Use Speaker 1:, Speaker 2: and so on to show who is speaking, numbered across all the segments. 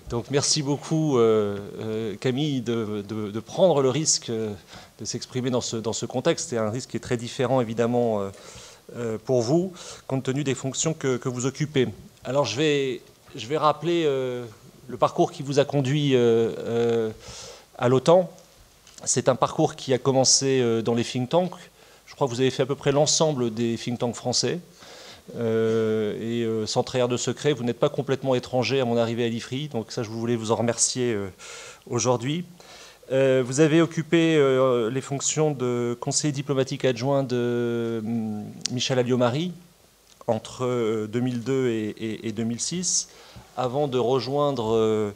Speaker 1: Donc merci beaucoup Camille de prendre le risque de s'exprimer dans ce contexte. C'est un risque qui est très différent évidemment pour vous, compte tenu des fonctions que vous occupez. Alors je vais rappeler le parcours qui vous a conduit à l'OTAN. C'est un parcours qui a commencé dans les think tanks. Je crois que vous avez fait à peu près l'ensemble des think tanks français. Sans trahir de secret, vous n'êtes pas complètement étranger à mon arrivée à l'IFRI, donc ça je voulais vous en remercier aujourd'hui. Vous avez occupé les fonctions de conseiller diplomatique adjoint de Michel Alliot-Marie entre 2002 et 2006, avant de rejoindre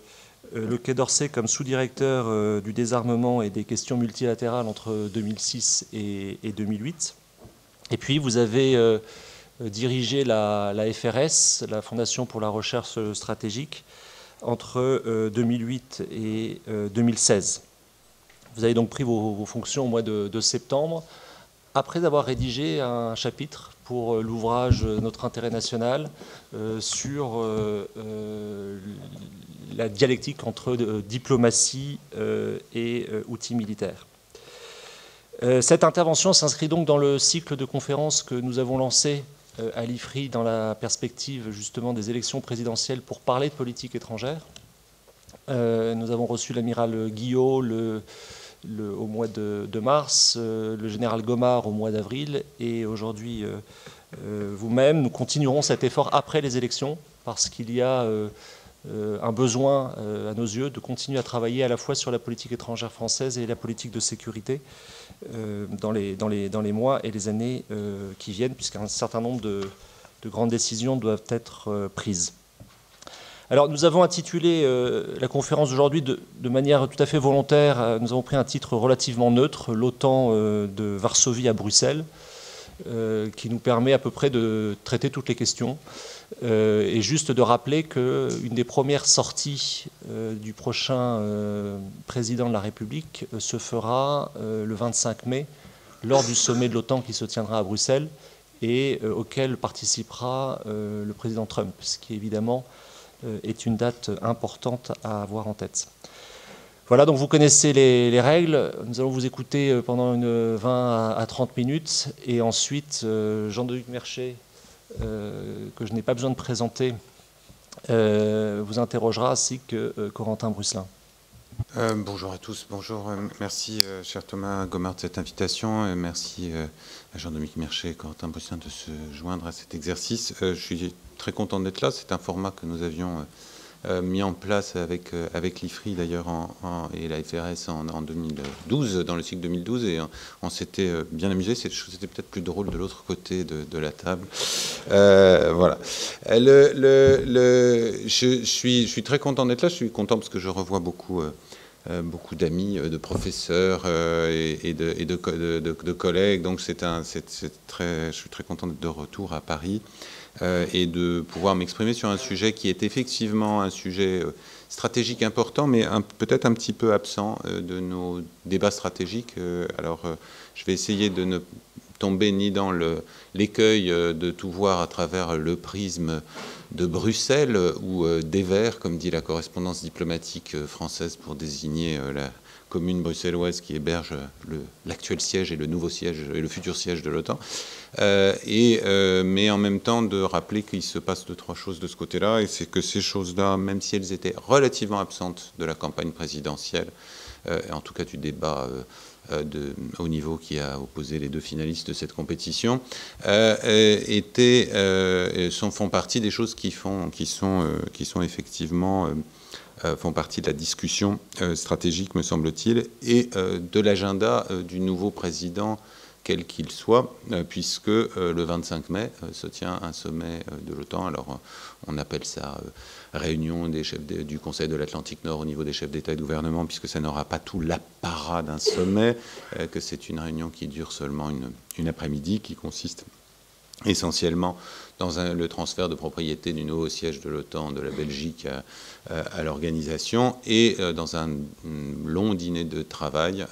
Speaker 1: le Quai d'Orsay comme sous-directeur du désarmement et des questions multilatérales entre 2006 et 2008. Et puis vous avez dirigé la FRS, la Fondation pour la recherche stratégique, entre 2008 et 2016. Vous avez donc pris vos fonctions au mois de septembre, après avoir rédigé un chapitre pour l'ouvrage Notre intérêt national sur la dialectique entre diplomatie et outils militaires. Cette intervention s'inscrit donc dans le cycle de conférences que nous avons lancé à l'IFRI dans la perspective justement des élections présidentielles pour parler de politique étrangère. Nous avons reçu l'amiral Guillot au mois de mars, le général Gomard au mois d'avril, et aujourd'hui vous-même. Nous continuerons cet effort après les élections parce qu'il y a un besoin à nos yeux de continuer à travailler à la fois sur la politique étrangère française et la politique de sécurité dans les mois et les années qui viennent, puisqu'un certain nombre de grandes décisions doivent être prises. Alors nous avons intitulé la conférence d'aujourd'hui de manière tout à fait volontaire, nous avons pris un titre relativement neutre, l'OTAN de Varsovie à Bruxelles, qui nous permet à peu près de traiter toutes les questions. Et juste de rappeler qu'une des premières sorties du prochain président de la République se fera le 25 mai lors du sommet de l'OTAN qui se tiendra à Bruxelles et auquel participera le président Trump, ce qui évidemment est une date importante à avoir en tête. Voilà, donc vous connaissez les règles. Nous allons vous écouter pendant 20 à 30 minutes et ensuite Jean-Denis Merchet, que je n'ai pas besoin de présenter, vous interrogera, ainsi que Corentin Brusselin.
Speaker 2: Bonjour à tous, bonjour, merci cher Thomas Gomard de cette invitation, et merci à Jean-Dominique Merchet et Corentin Brusselin de se joindre à cet exercice. Je suis très content d'être là, c'est un format que nous avions mis en place avec l'IFRI d'ailleurs et la FRS en 2012, dans le cycle 2012, et on s'était bien amusé. C'était peut-être plus drôle de l'autre côté de la table. Voilà. Je suis très content d'être là. Je suis content parce que je revois beaucoup d'amis, de professeurs et de collègues. Donc je suis très content d'être de retour à Paris. Et de pouvoir m'exprimer sur un sujet qui est effectivement un sujet stratégique important, mais peut-être un petit peu absent de nos débats stratégiques. Alors, je vais essayer de ne tomber ni dans l'écueil de tout voir à travers le prisme de Bruxelles ou des Verts, comme dit la correspondance diplomatique française pour désigner la commune bruxelloise qui héberge l'actuel siège et le nouveau siège et le futur siège de l'OTAN. Mais en même temps de rappeler qu'il se passe 2-3 choses de ce côté-là, et c'est que ces choses-là, même si elles étaient relativement absentes de la campagne présidentielle, en tout cas du débat au niveau qui a opposé les deux finalistes de cette compétition, font partie des choses qui sont effectivement font partie de la discussion stratégique, me semble-t-il, et de l'agenda du nouveau président, quel qu'il soit, puisque le 25 mai se tient un sommet de l'OTAN. Alors, on appelle ça réunion des chefs du Conseil de l'Atlantique Nord au niveau des chefs d'État et de gouvernement, puisque ça n'aura pas tout l'apparat d'un sommet, que c'est une réunion qui dure seulement une après-midi, qui consiste essentiellement dans le transfert de propriété du nouveau siège de l'OTAN de la Belgique à l'organisation, et dans un long dîner de travail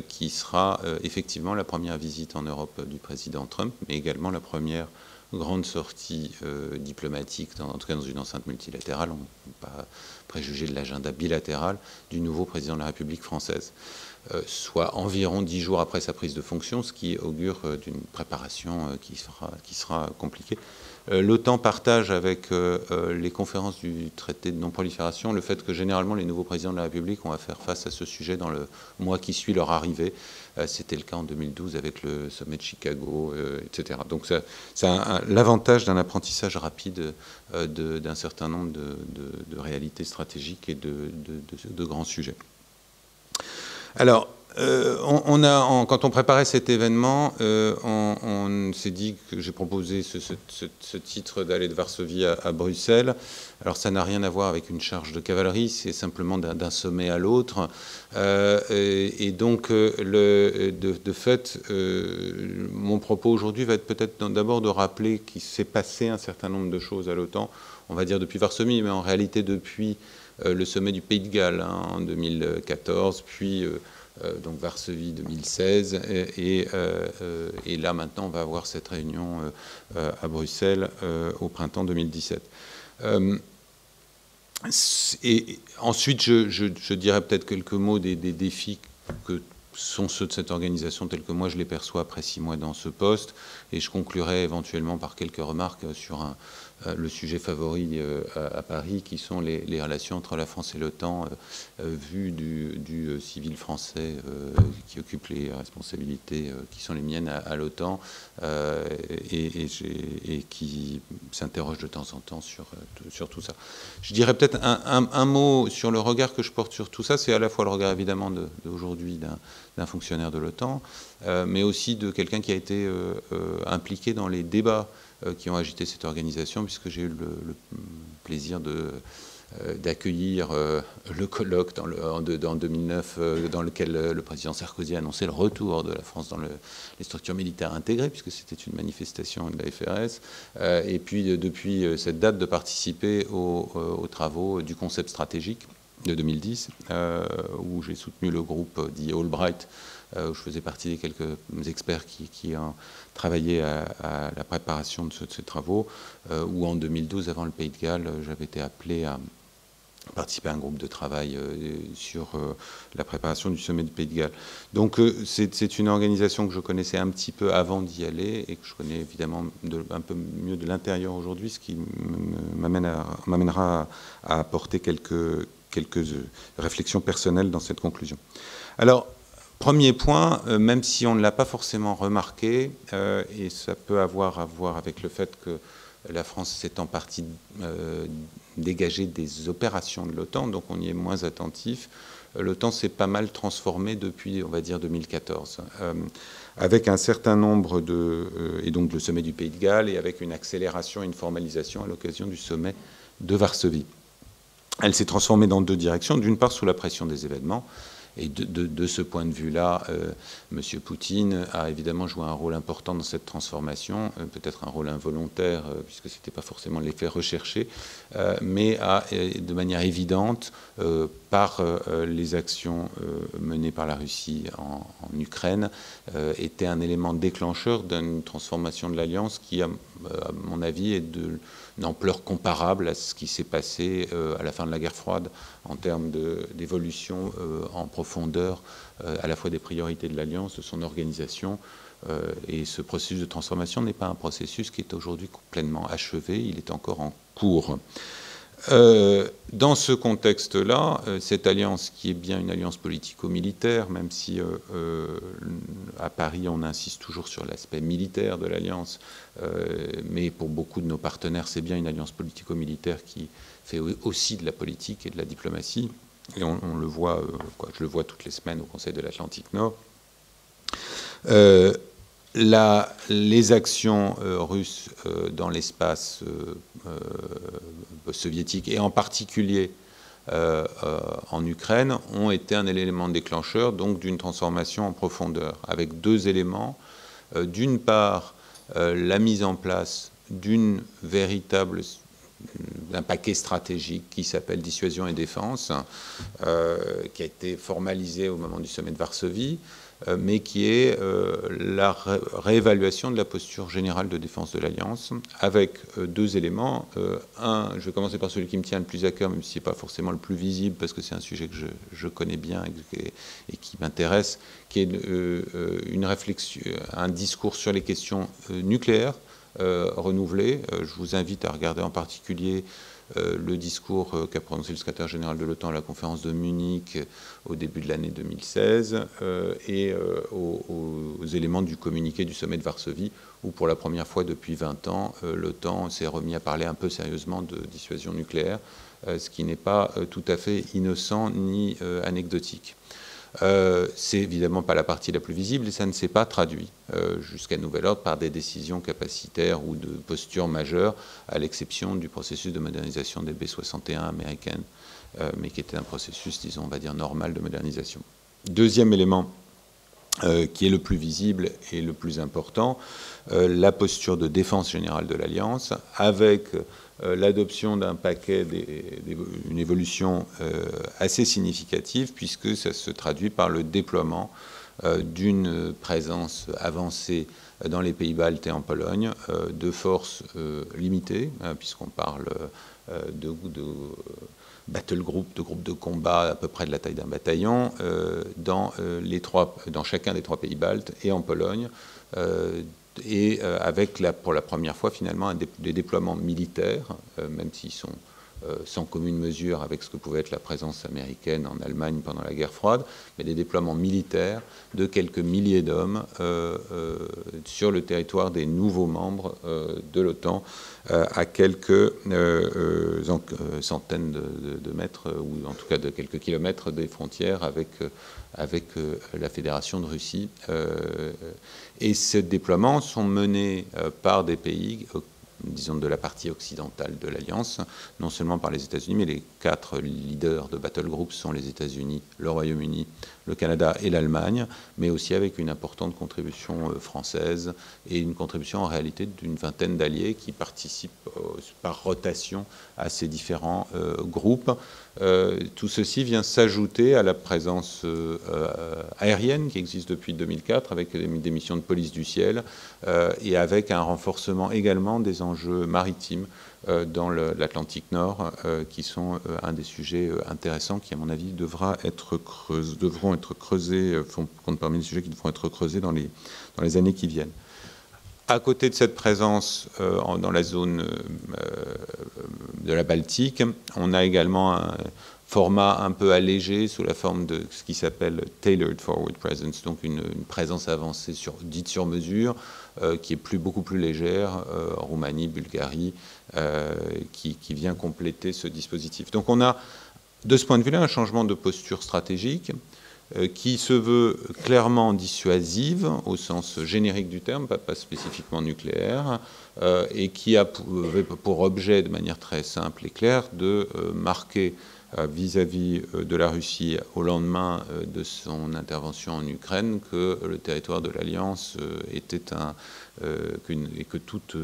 Speaker 2: qui sera effectivement la première visite en Europe du président Trump, mais également la première grande sortie diplomatique, en tout cas dans une enceinte multilatérale, on ne peut pas préjuger de l'agenda bilatéral du nouveau président de la République française, soit environ 10 jours après sa prise de fonction, ce qui augure d'une préparation qui sera compliquée. L'OTAN partage avec les conférences du traité de non-prolifération le fait que généralement les nouveaux présidents de la République ont à faire face à ce sujet dans le mois qui suit leur arrivée. C'était le cas en 2012 avec le sommet de Chicago, etc. Donc ça a l'avantage d'un apprentissage rapide d'un certain nombre de réalités stratégiques et de grands sujets. Alors, quand on préparait cet événement, on s'est dit que j'ai proposé ce titre d'aller de Varsovie à Bruxelles. Alors ça n'a rien à voir avec une charge de cavalerie, c'est simplement d'un sommet à l'autre. Et donc, de fait, mon propos aujourd'hui va être peut-être d'abord de rappeler qu'il s'est passé un certain nombre de choses à l'OTAN, on va dire depuis Varsovie, mais en réalité depuis le sommet du Pays de Galles en 2014, puis donc Varsovie 2016, et là maintenant on va avoir cette réunion à Bruxelles au printemps 2017. Et ensuite je dirais peut-être quelques mots des défis que sont ceux de cette organisation tels que moi je les perçois après 6 mois dans ce poste, et je conclurai éventuellement par quelques remarques sur le sujet favori à Paris, qui sont les relations entre la France et l'OTAN, vues du civil français qui occupe les responsabilités qui sont les miennes à l'OTAN, et qui s'interroge de temps en temps sur tout ça. Je dirais peut-être un mot sur le regard que je porte sur tout ça. C'est à la fois le regard évidemment d'aujourd'hui d'un fonctionnaire de l'OTAN, mais aussi de quelqu'un qui a été impliqué dans les débats qui ont agité cette organisation, puisque j'ai eu le plaisir d'accueillir le colloque en 2009 dans lequel le président Sarkozy a annoncé le retour de la France dans les structures militaires intégrées, puisque c'était une manifestation de la FRS, et puis depuis cette date de participer aux travaux du concept stratégique de 2010, où j'ai soutenu le groupe dit Albright, où je faisais partie des quelques experts qui ont travaillé à la préparation de ces travaux, où en 2012, avant le Pays de Galles, j'avais été appelé à participer à un groupe de travail sur la préparation du sommet du Pays de Galles. Donc c'est une organisation que je connaissais un petit peu avant d'y aller, et que je connais évidemment un peu mieux de l'intérieur aujourd'hui, ce qui m'amènera à apporter quelques réflexions personnelles dans cette conclusion. Alors, premier point, même si on ne l'a pas forcément remarqué, et ça peut avoir à voir avec le fait que la France s'est en partie dégagée des opérations de l'OTAN, donc on y est moins attentif. L'OTAN s'est pas mal transformé depuis, on va dire, 2014, avec un certain nombre et donc le sommet du Pays de Galles, et avec une accélération et une formalisation à l'occasion du sommet de Varsovie. Elle s'est transformée dans 2 directions, d'une part sous la pression des événements, et de ce point de vue-là, M. Poutine a évidemment joué un rôle important dans cette transformation, peut-être un rôle involontaire, puisque ce n'était pas forcément l'effet recherché, mais a, de manière évidente, par les actions menées par la Russie en Ukraine, été un élément déclencheur d'une transformation de l'Alliance qui, à mon avis, est d'une ampleur comparable à ce qui s'est passé à la fin de la guerre froide, en termes d'évolution en profondeur à la fois des priorités de l'Alliance, de son organisation. Et ce processus de transformation n'est pas un processus qui est aujourd'hui pleinement achevé, il est encore en cours. Dans ce contexte-là, cette alliance, qui est bien une alliance politico-militaire, même si à Paris on insiste toujours sur l'aspect militaire de l'alliance, mais pour beaucoup de nos partenaires, c'est bien une alliance politico-militaire qui fait aussi de la politique et de la diplomatie, et on le voit, je le vois toutes les semaines au Conseil de l'Atlantique Nord. Les actions russes dans l'espace soviétique, et en particulier en Ukraine, ont été un élément déclencheur donc d'une transformation en profondeur, avec 2 éléments. D'une part, la mise en place d'un paquet stratégique qui s'appelle dissuasion et défense, qui a été formalisé au moment du sommet de Varsovie, mais qui est la réévaluation de la posture générale de défense de l'Alliance, avec deux éléments. Un, je vais commencer par celui qui me tient le plus à cœur, même si ce n'est pas forcément le plus visible, parce que c'est un sujet que je connais bien et qui m'intéresse, qui est une réflexion, un discours sur les questions nucléaires renouvelé. Je vous invite à regarder en particulier le discours qu'a prononcé le secrétaire général de l'OTAN à la conférence de Munich au début de l'année 2016 et aux éléments du communiqué du sommet de Varsovie où pour la première fois depuis 20 ans, l'OTAN s'est remis à parler un peu sérieusement de dissuasion nucléaire, ce qui n'est pas tout à fait innocent ni anecdotique. C'est évidemment pas la partie la plus visible et ça ne s'est pas traduit jusqu'à nouvel ordre par des décisions capacitaires ou de postures majeures, à l'exception du processus de modernisation des B-61 américaines, mais qui était un processus, disons, on va dire, normal de modernisation. Deuxième élément qui est le plus visible et le plus important, la posture de défense générale de l'Alliance, avec l'adoption d'un paquet, une évolution assez significative, puisque ça se traduit par le déploiement d'une présence avancée dans les pays baltes et en Pologne, de forces limitées, puisqu'on parle de battle group, de groupes de combat à peu près de la taille d'un bataillon, dans chacun des trois pays baltes et en Pologne, et avec pour la première fois finalement des déploiements militaires, même s'ils sont sans commune mesure avec ce que pouvait être la présence américaine en Allemagne pendant la guerre froide, mais des déploiements militaires de quelques milliers d'hommes sur le territoire des nouveaux membres de l'OTAN, à quelques centaines de mètres, ou en tout cas de quelques kilomètres des frontières avec la Fédération de Russie. Et ces déploiements sont menés par des pays, disons de la partie occidentale de l'Alliance, non seulement par les États-Unis, mais les 4 leaders de battle group sont les États-Unis, le Royaume-Uni, le Canada et l'Allemagne, mais aussi avec une importante contribution française et une contribution en réalité d'une vingtaine d'alliés qui participent par rotation à ces différents groupes. Tout ceci vient s'ajouter à la présence aérienne qui existe depuis 2004 avec des missions de police du ciel et avec un renforcement également des enjeux maritimes dans l'Atlantique Nord qui sont un des sujets intéressants qui à mon avis devront être creusés, compte parmi les sujets qui devront être creusés dans les années qui viennent. À côté de cette présence dans la zone de la Baltique, on a également un format un peu allégé sous la forme de ce qui s'appelle Tailored Forward Presence, donc une présence avancée dite sur mesure, qui est beaucoup plus légère, Roumanie, Bulgarie, qui vient compléter ce dispositif. Donc on a, de ce point de vue-là, un changement de posture stratégique qui se veut clairement dissuasive au sens générique du terme, pas spécifiquement nucléaire, et qui a pour objet, de manière très simple et claire, de marquer vis-à-vis de la Russie au lendemain de son intervention en Ukraine que le territoire de l'Alliance était et que toute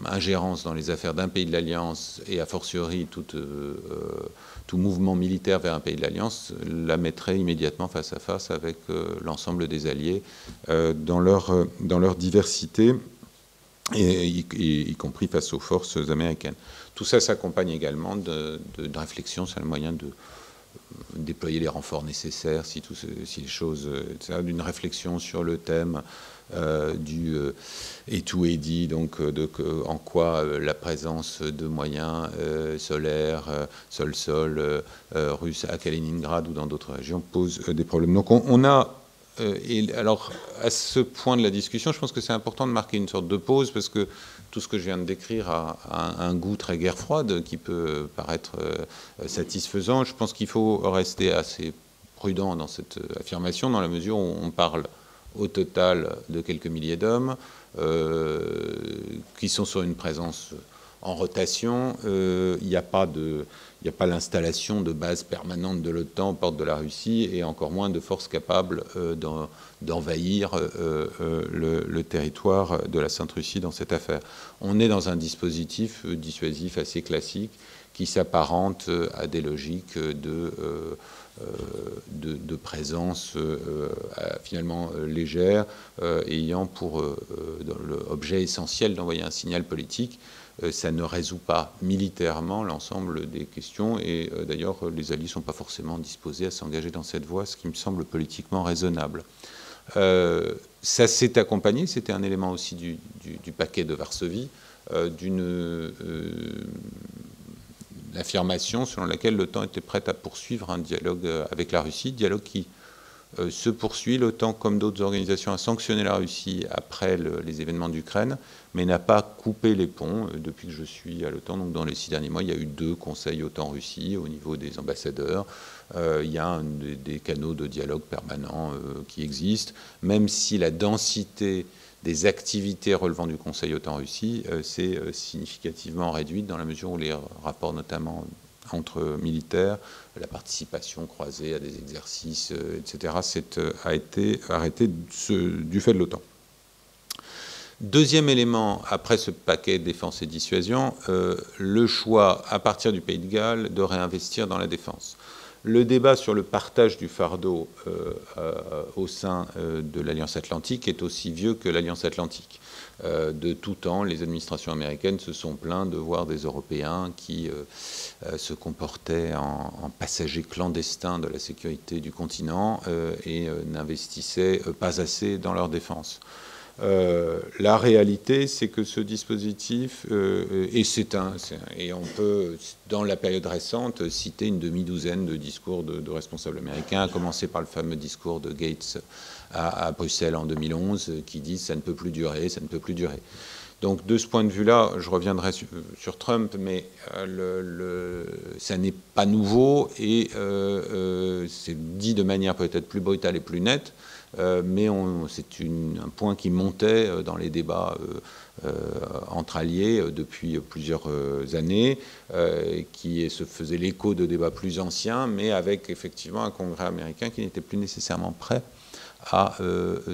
Speaker 2: ingérence dans les affaires d'un pays de l'Alliance et a fortiori tout mouvement militaire vers un pays de l'Alliance la mettrait immédiatement face à face avec l'ensemble des alliés dans leur diversité, y compris face aux forces américaines. Tout ça s'accompagne également de réflexion sur le moyen de déployer les renforts nécessaires, si les choses, d'une réflexion sur le thème du et tout est dit, donc en quoi la présence de moyens solaires, sol-sol russes à Kaliningrad ou dans d'autres régions pose des problèmes. Donc on a et alors, à ce point de la discussion, je pense que c'est important de marquer une sorte de pause parce que tout ce que je viens de décrire a un goût très guerre froide qui peut paraître satisfaisant. Je pense qu'il faut rester assez prudent dans cette affirmation dans la mesure où on parle au total de quelques milliers d'hommes qui sont sur une présence en rotation. Il n'y a pas l'installation de bases permanentes de l'OTAN aux portes de la Russie et encore moins de forces capables d'envahir le territoire de la Sainte-Russie dans cette affaire. On est dans un dispositif dissuasif assez classique qui s'apparentent à des logiques de présence finalement légère, ayant pour objet essentiel d'envoyer un signal politique. Ça ne résout pas militairement l'ensemble des questions, et d'ailleurs les alliés ne sont pas forcément disposés à s'engager dans cette voie, ce qui me semble politiquement raisonnable. Ça s'est accompagné, c'était un élément aussi du paquet de Varsovie, d'une l'affirmation selon laquelle l'OTAN était prête à poursuivre un dialogue avec la Russie, dialogue qui se poursuit. L'OTAN, comme d'autres organisations, a sanctionné la Russie après les événements d'Ukraine, mais n'a pas coupé les ponts depuis que je suis à l'OTAN. Donc dans les 6 derniers mois, il y a eu 2 conseils OTAN-Russie au niveau des ambassadeurs. Il y a des canaux de dialogue permanents qui existent, même si la densité des activités relevant du Conseil OTAN-Russie s'est significativement réduite dans la mesure où les rapports, notamment entre militaires, la participation croisée à des exercices, etc., a été arrêté du fait de l'OTAN. Deuxième élément, après ce paquet défense et dissuasion, le choix, à partir du Pays de Galles, de réinvestir dans la défense. Le débat sur le partage du fardeau au sein de l'Alliance Atlantique est aussi vieux que l'Alliance Atlantique. De tout temps, les administrations américaines se sont plaintes de voir des Européens qui se comportaient en passagers clandestins de la sécurité du continent et n'investissaient pas assez dans leur défense. La réalité, c'est que ce dispositif, et on peut, dans la période récente, citer une demi-douzaine de discours de responsables américains, à commencer par le fameux discours de Gates à Bruxelles en 2011, qui disent « ça ne peut plus durer, ça ne peut plus durer ». Donc de ce point de vue-là, je reviendrai sur Trump, mais ça n'est pas nouveau, et c'est dit de manière peut-être plus brutale et plus nette, mais c'est un point qui montait dans les débats entre alliés depuis plusieurs années, qui se faisait l'écho de débats plus anciens, mais avec effectivement un Congrès américain qui n'était plus nécessairement prêt à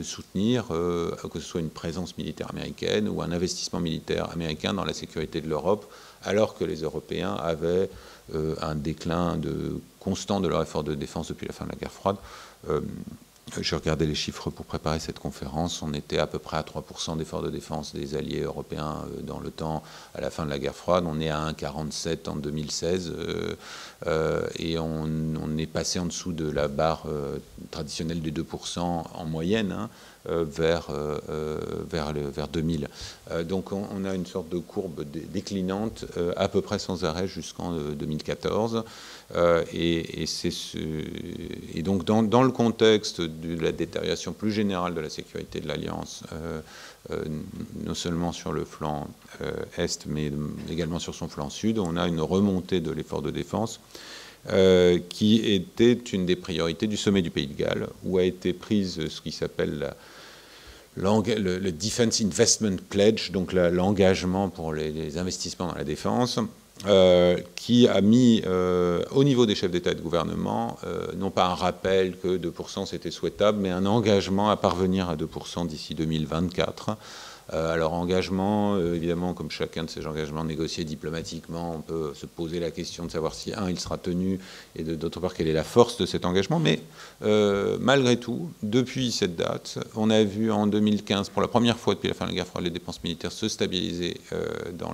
Speaker 2: soutenir que ce soit une présence militaire américaine ou un investissement militaire américain dans la sécurité de l'Europe, alors que les Européens avaient un déclin constant de leur effort de défense depuis la fin de la guerre froide. J'ai regardé les chiffres pour préparer cette conférence. On était à peu près à 3% d'efforts de défense des alliés européens dans l'OTAN à la fin de la guerre froide. On est à 1,47 en 2016 et on est passé en dessous de la barre traditionnelle des 2% en moyenne vers 2000. Donc on a une sorte de courbe déclinante à peu près sans arrêt jusqu'en 2014. Et donc dans le contexte de la détérioration plus générale de la sécurité de l'Alliance, non seulement sur le flanc Est, mais également sur son flanc Sud, on a une remontée de l'effort de défense qui était une des priorités du sommet du Pays de Galles, où a été prise ce qui s'appelle le Defense Investment Pledge, donc l'engagement pour les investissements dans la défense, qui a mis au niveau des chefs d'État et de gouvernement, non pas un rappel que 2% c'était souhaitable, mais un engagement à parvenir à 2% d'ici 2024. Alors engagement, évidemment, comme chacun de ces engagements négociés diplomatiquement, on peut se poser la question de savoir si, il sera tenu, et d'autre part, quelle est la force de cet engagement. Mais malgré tout, depuis cette date, on a vu en 2015, pour la première fois depuis la fin de la guerre froide, les dépenses militaires se stabiliser dans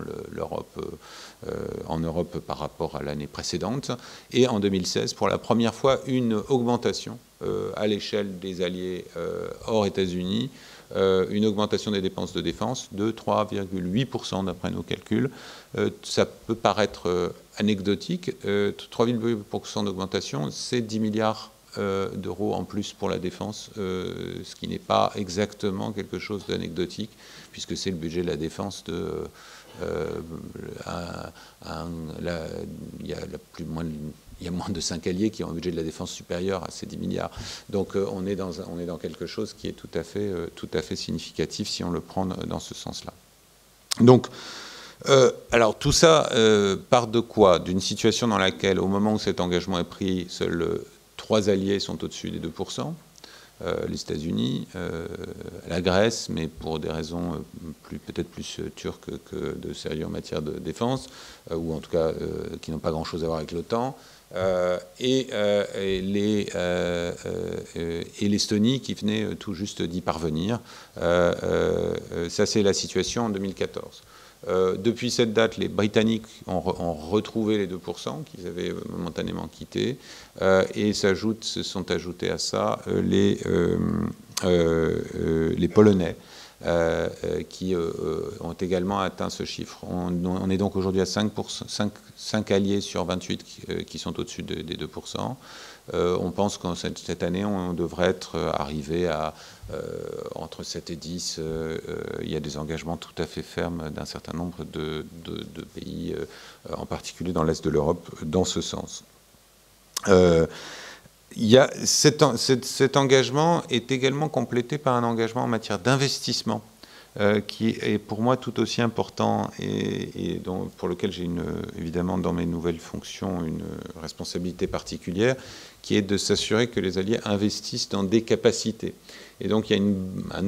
Speaker 2: en Europe par rapport à l'année précédente. Et en 2016, pour la première fois, une augmentation à l'échelle des alliés hors États-Unis, une augmentation des dépenses de défense de 3,8% d'après nos calculs. Ça peut paraître anecdotique. 3,8% d'augmentation, c'est 10 milliards d'euros en plus pour la défense, ce qui n'est pas exactement quelque chose d'anecdotique, puisque c'est le budget de la défense de... il y a moins de 5 alliés qui ont un budget de la défense supérieur à ces 10 milliards. Donc on est dans quelque chose qui est tout à fait significatif si on le prend dans ce sens-là. Donc, alors tout ça part de quoi? D'une situation dans laquelle, au moment où cet engagement est pris, seuls 3 alliés sont au-dessus des 2%. les États-Unis, la Grèce, mais pour des raisons peut-être plus turques que de sérieux en matière de défense, ou en tout cas qui n'ont pas grand-chose à voir avec l'OTAN, et l'Estonie qui venait tout juste d'y parvenir. Ça, c'est la situation en 2014. Depuis cette date, les Britanniques ont retrouvé les 2% qu'ils avaient momentanément quittés, et se sont ajoutés à ça les Polonais, qui ont également atteint ce chiffre. On est donc aujourd'hui à 5 alliés sur 28 qui sont au-dessus des 2%. On pense qu'en cette année, on devrait être arrivé à entre 7 et 10. Il y a des engagements tout à fait fermes d'un certain nombre de pays, en particulier dans l'Est de l'Europe, dans ce sens. Cet engagement est également complété par un engagement en matière d'investissement, qui est pour moi tout aussi important et pour lequel j'ai évidemment dans mes nouvelles fonctions une responsabilité particulière, qui est de s'assurer que les alliés investissent dans des capacités. Et donc il y a un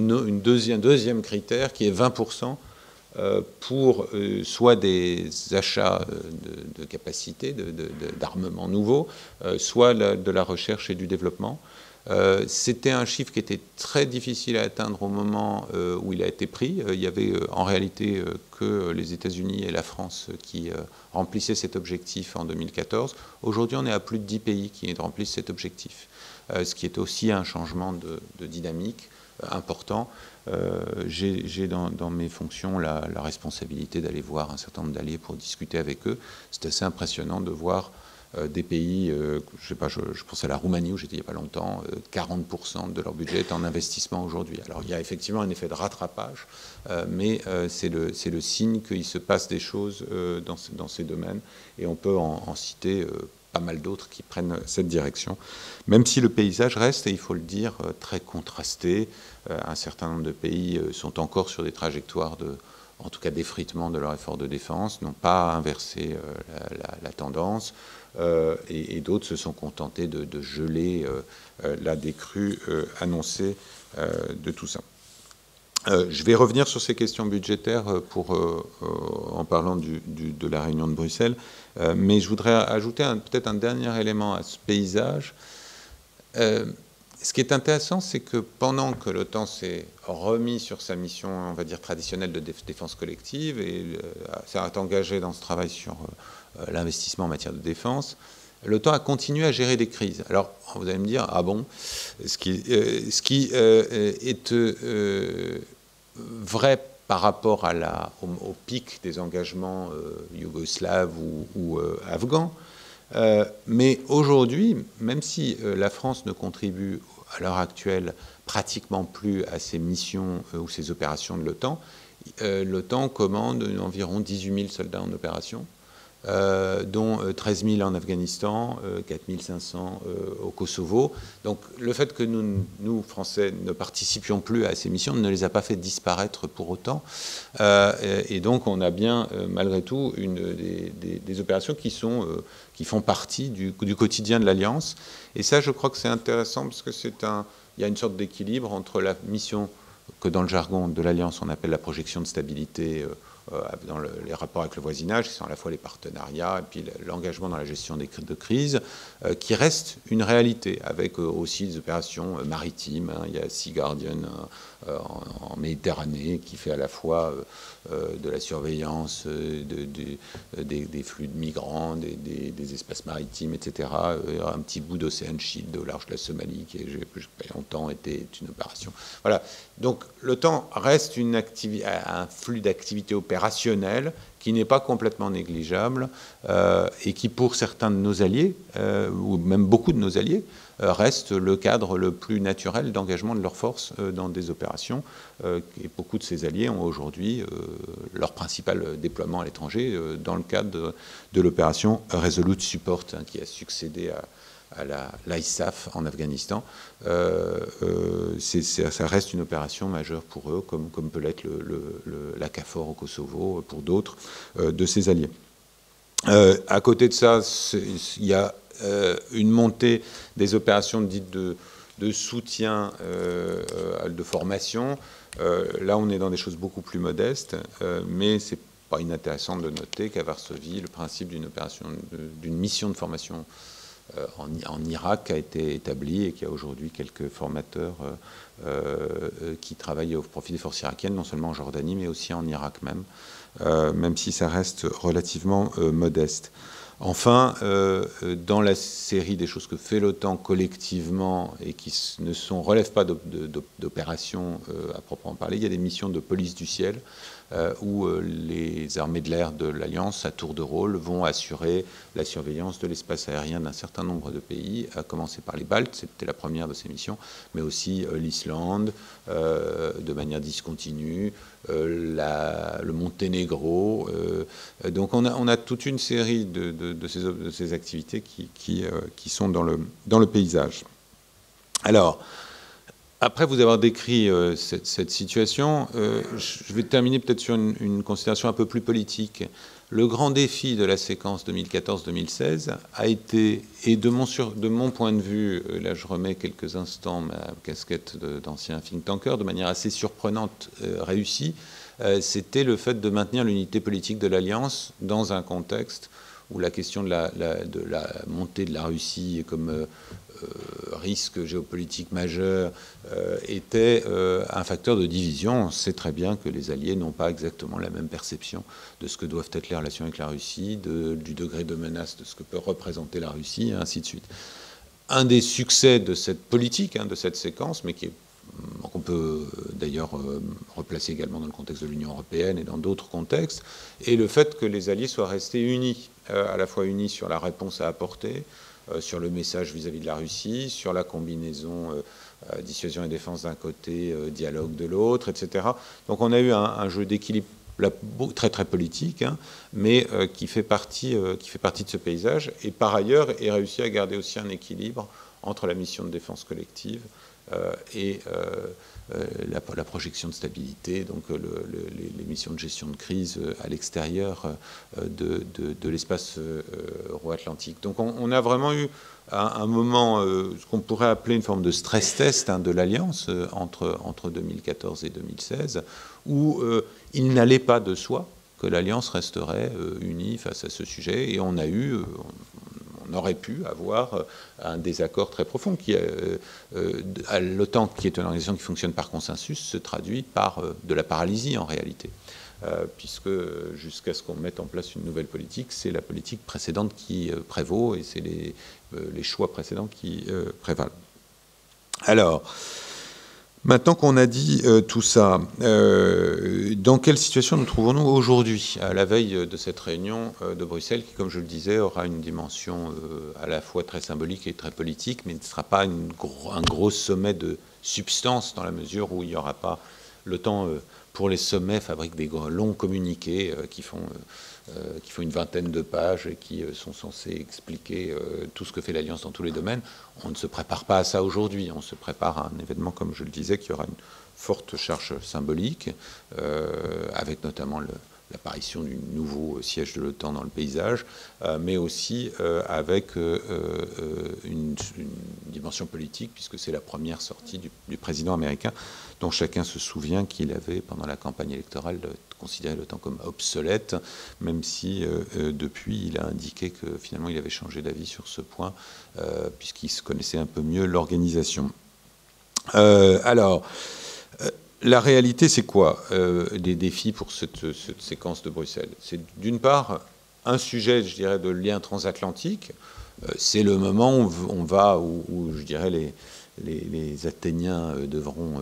Speaker 2: deuxième critère qui est 20% pour soit des achats de capacités, d'armements nouveaux, soit de la recherche et du développement. C'était un chiffre qui était très difficile à atteindre au moment où il a été pris. Il y avait en réalité que les États-Unis et la France qui remplissaient cet objectif en 2014. Aujourd'hui, on est à plus de 10 pays qui remplissent cet objectif, ce qui est aussi un changement de dynamique important. J'ai dans mes fonctions la responsabilité d'aller voir un certain nombre d'alliés pour discuter avec eux. C'est assez impressionnant de voir des pays, je sais pas, je pense à la Roumanie où j'étais il n'y a pas longtemps, 40% de leur budget est en investissement aujourd'hui. Alors il y a effectivement un effet de rattrapage, mais c'est le signe qu'il se passe des choses dans ces domaines, et on peut en citer pas mal d'autres qui prennent cette direction, même si le paysage reste, et il faut le dire, très contrasté. Un certain nombre de pays sont encore sur des trajectoires en tout cas d'effritement de leur effort de défense, n'ont pas inversé la tendance, et d'autres se sont contentés de geler la décrue annoncée de tout ça. Je vais revenir sur ces questions budgétaires en parlant de la réunion de Bruxelles, mais je voudrais ajouter peut-être un dernier élément à ce paysage. Ce qui est intéressant, c'est que pendant que l'OTAN s'est remis sur sa mission, on va dire, traditionnelle de défense collective, et s'est engagé dans ce travail sur l'investissement en matière de défense, l'OTAN a continué à gérer des crises. Alors, vous allez me dire, ah bon, ce qui est vrai par rapport au pic des engagements yougoslaves ou afghans, mais aujourd'hui, même si la France ne contribue à l'heure actuelle pratiquement plus à ces missions ou ces opérations de l'OTAN, l'OTAN commande environ 18 000 soldats en opération, dont 13 000 en Afghanistan, 4 500 au Kosovo. Donc le fait que nous, Français, ne participions plus à ces missions ne les a pas fait disparaître pour autant. Et donc on a bien, malgré tout, des opérations qui font partie du quotidien de l'Alliance. Et ça, je crois que c'est intéressant parce que il y a une sorte d'équilibre entre la mission que dans le jargon de l'Alliance on appelle la projection de stabilité dans les rapports avec le voisinage, qui sont à la fois les partenariats et puis l'engagement dans la gestion de crise, qui reste une réalité, avec aussi des opérations maritimes. Il y a Sea Guardian en Méditerranée, qui fait à la fois de la surveillance des flux de migrants, des espaces maritimes, etc. Un petit bout d'Ocean Shield au large de la Somalie, qui pas longtemps était une opération. Voilà. Donc l'OTAN reste un flux d'activité opérationnelle qui n'est pas complètement négligeable et qui, pour certains de nos alliés, ou même beaucoup de nos alliés, reste le cadre le plus naturel d'engagement de leurs forces dans des opérations. Et beaucoup de ces alliés ont aujourd'hui leur principal déploiement à l'étranger dans le cadre de l'opération Resolute Support, qui a succédé à l'ISAF en Afghanistan. Ça reste une opération majeure pour eux, comme peut l'être la KFOR au Kosovo, pour d'autres de ces alliés. À côté de ça, il y a une montée des opérations dites de de soutien de formation. Là, on est dans des choses beaucoup plus modestes, mais c'est pas inintéressant de noter qu'à Varsovie, le principe d'une mission de formation en Irak a été établi et qu'il y a aujourd'hui quelques formateurs qui travaillent au profit des forces irakiennes, non seulement en Jordanie, mais aussi en Irak même si ça reste relativement modeste. Enfin, dans la série des choses que fait l'OTAN collectivement et qui ne relèvent pas d'opérations à proprement parler, il y a des missions de police du ciel où les armées de l'air de l'Alliance, à tour de rôle, vont assurer la surveillance de l'espace aérien d'un certain nombre de pays, à commencer par les Baltes, c'était la première de ces missions, mais aussi l'Islande, de manière discontinue, le Monténégro. Donc on a toute une série de ces activités qui sont dans le paysage. Alors, après vous avoir décrit cette situation, je vais terminer peut-être sur une considération un peu plus politique. Le grand défi de la séquence 2014-2016 a été, et de mon point de vue, là je remets quelques instants ma casquette d'ancien think tanker, de manière assez surprenante réussie, c'était le fait de maintenir l'unité politique de l'Alliance dans un contexte où la question de la montée de la Russie comme risque géopolitique majeur était un facteur de division. On sait très bien que les Alliés n'ont pas exactement la même perception de ce que doivent être les relations avec la Russie, du degré de menace de ce que peut représenter la Russie, et ainsi de suite. Un des succès de cette politique, de cette séquence, mais qu'on peut d'ailleurs replacer également dans le contexte de l'Union européenne et dans d'autres contextes, est le fait que les Alliés soient restés unis, à la fois unis sur la réponse à apporter, sur le message vis-à-vis de la Russie, sur la combinaison dissuasion et défense d'un côté, dialogue de l'autre, etc. Donc on a eu un jeu d'équilibre très très politique, mais qui fait partie de ce paysage, et par ailleurs est réussi à garder aussi un équilibre entre la mission de défense collective et la projection de stabilité, donc les missions de gestion de crise à l'extérieur de l'espace euro-atlantique. Donc on a vraiment eu un moment, ce qu'on pourrait appeler une forme de stress test de l'Alliance entre 2014 et 2016, où il n'allait pas de soi que l'Alliance resterait unie face à ce sujet, et on aurait pu avoir un désaccord très profond qui, à l'OTAN, qui est une organisation qui fonctionne par consensus, se traduit par de la paralysie en réalité. Puisque jusqu'à ce qu'on mette en place une nouvelle politique, c'est la politique précédente qui prévaut et c'est les choix précédents qui prévalent. Alors, maintenant qu'on a dit tout ça, dans quelle situation nous trouvons-nous aujourd'hui, à la veille de cette réunion de Bruxelles, qui, comme je le disais, aura une dimension à la fois très symbolique et très politique, mais ne sera pas un gros sommet de substance, dans la mesure où il n'y aura pas le temps... pour les sommets, fabriquent des longs communiqués qui font une vingtaine de pages et qui sont censés expliquer tout ce que fait l'Alliance dans tous les domaines. On ne se prépare pas à ça aujourd'hui. On se prépare à un événement, comme je le disais, qui aura une forte charge symbolique, avec notamment l'apparition du nouveau siège de l'OTAN dans le paysage, mais aussi avec une dimension politique, puisque c'est la première sortie du président américain, dont chacun se souvient qu'il avait, pendant la campagne électorale, considéré l'OTAN comme obsolète, même si depuis il a indiqué que finalement il avait changé d'avis sur ce point, puisqu'il se connaissait un peu mieux l'organisation. Alors, la réalité, c'est quoi des défis pour cette séquence de Bruxelles? C'est d'une part un sujet, je dirais, de lien transatlantique. C'est le moment où je dirais, les Athéniens devront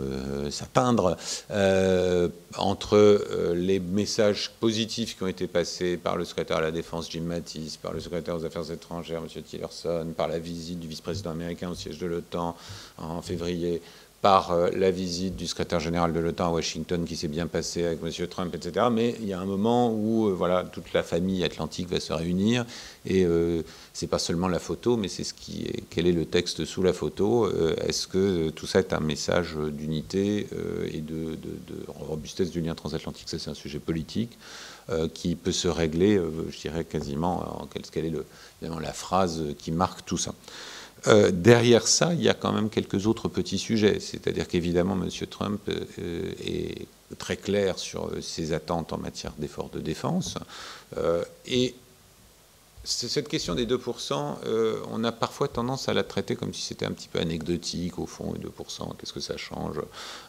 Speaker 2: s'appeindre entre les messages positifs qui ont été passés par le secrétaire à la Défense Jim Mattis, par le secrétaire aux Affaires étrangères M. Tillerson, par la visite du vice-président américain au siège de l'OTAN en février, par la visite du secrétaire général de l'OTAN à Washington qui s'est bien passée avec M. Trump, etc. Mais il y a un moment où voilà, toute la famille atlantique va se réunir et c'est pas seulement la photo, mais c'est quel est le texte sous la photo. Est-ce que tout ça est un message d'unité et de robustesse du lien transatlantique? Ça, c'est un sujet politique qui peut se régler, je dirais quasiment, quelle est évidemment la phrase qui marque tout ça. Derrière ça, il y a quand même quelques autres petits sujets. C'est-à-dire qu'évidemment, M. Trump est très clair sur ses attentes en matière d'efforts de défense. Et cette question des 2%, on a parfois tendance à la traiter comme si c'était un petit peu anecdotique, au fond, 2%, qu'est-ce que ça change?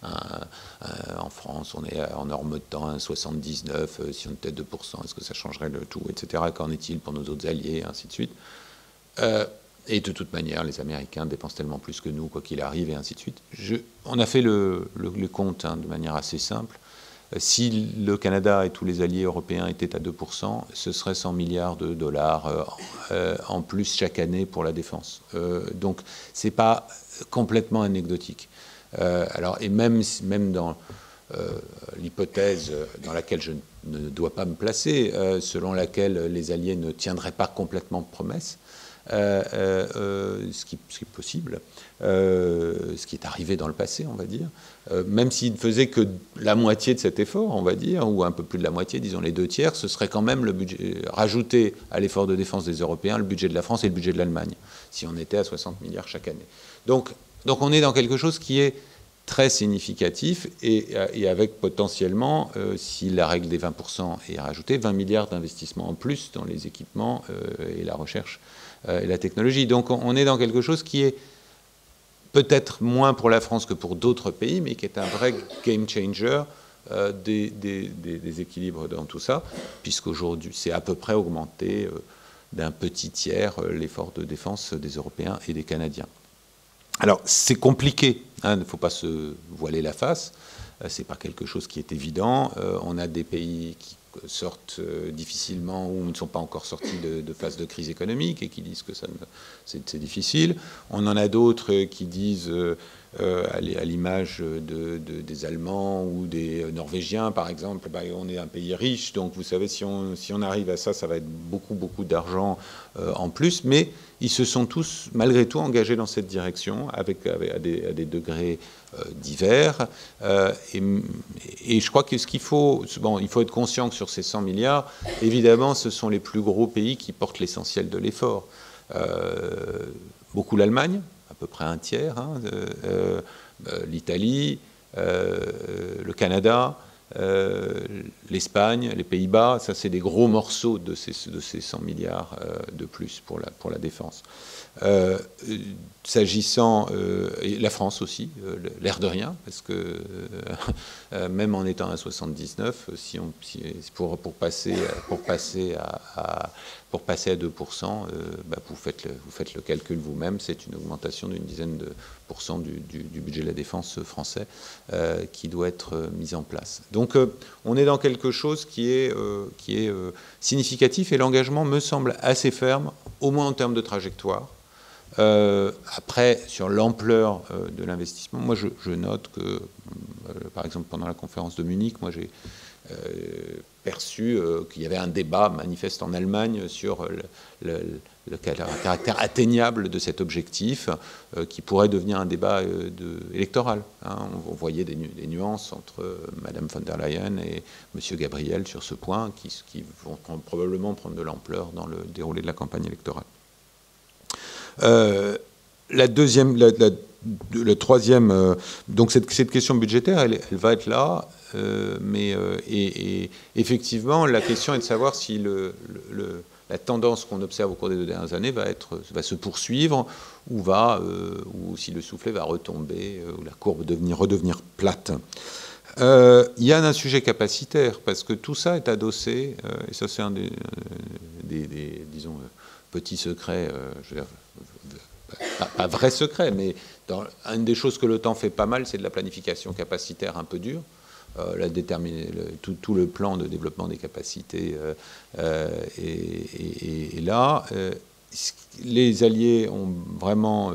Speaker 2: En France, on est en norme de temps à 79, si on était 2%, est-ce que ça changerait le tout, etc. Qu'en est-il pour nos autres alliés, et ainsi de suite. Et de toute manière, les Américains dépensent tellement plus que nous, quoi qu'il arrive, et ainsi de suite. On a fait le compte de manière assez simple. Si le Canada et tous les alliés européens étaient à 2%, ce serait 100 milliards de dollars en plus chaque année pour la défense. Donc, ce n'est pas complètement anecdotique. Alors, et même dans l'hypothèse dans laquelle je ne dois pas me placer, selon laquelle les alliés ne tiendraient pas complètement promesse, ce qui est possible, ce qui est arrivé dans le passé, on va dire, même s'il ne faisait que la moitié de cet effort, on va dire, ou un peu plus de la moitié, disons les 2/3, ce serait quand même le budget, rajouter à l'effort de défense des Européens le budget de la France et le budget de l'Allemagne, si on était à 60 milliards chaque année. Donc on est dans quelque chose qui est très significatif et avec potentiellement, si la règle des 20% est rajoutée, 20 milliards d'investissements en plus dans les équipements et la recherche et la technologie. Donc on est dans quelque chose qui est peut-être moins pour la France que pour d'autres pays, mais qui est un vrai game changer des équilibres dans tout ça, puisqu'aujourd'hui c'est à peu près augmenté d'un petit tiers l'effort de défense des Européens et des Canadiens. Alors c'est compliqué, il ne faut pas se voiler la face, c'est pas quelque chose qui est évident. On a des pays qui sortent difficilement ou ne sont pas encore sortis de phase de crise économique et qui disent que c'est difficile. On en a d'autres qui disent, à l'image des Allemands ou des Norvégiens, par exemple, on est un pays riche, donc vous savez, si on arrive à ça, ça va être beaucoup d'argent en plus, mais ils se sont tous, malgré tout, engagés dans cette direction, à des degrés divers. Et je crois que il faut être conscient que sur ces 100 milliards, évidemment, ce sont les plus gros pays qui portent l'essentiel de l'effort. Beaucoup l'Allemagne, à peu près un tiers, l'Italie, le Canada, l'Espagne, les Pays-Bas, ça c'est des gros morceaux de ces 100 milliards de plus pour la défense. S'agissant, et la France aussi, l'air de rien, parce que même en étant à 79, pour passer à 2%, vous faites le calcul vous-même, c'est une augmentation d'une dizaine de % du budget de la défense français qui doit être mise en place. Donc on est dans quelque chose qui est significatif, et l'engagement me semble assez ferme, au moins en termes de trajectoire. Après, sur l'ampleur de l'investissement, moi je note que, par exemple, pendant la conférence de Munich, moi j'ai perçu qu'il y avait un débat manifeste en Allemagne sur le caractère atteignable de cet objectif, qui pourrait devenir un débat électoral. On voyait des nuances entre Mme von der Leyen et M. Gabriel sur ce point, qui vont probablement prendre de l'ampleur dans le déroulé de la campagne électorale. Le troisième, donc cette question budgétaire, elle va être là, mais et effectivement, la question est de savoir si la tendance qu'on observe au cours des 2 dernières années va se poursuivre ou si le soufflet va retomber, ou la courbe redevenir plate. Il y a un sujet capacitaire, parce que tout ça est adossé, et ça c'est un des disons, petits secrets, je veux dire, pas vrai secret, mais une des choses que l'OTAN fait pas mal, c'est de la planification capacitaire un peu dure. Tout le plan de développement des capacités est là. Les alliés ont vraiment...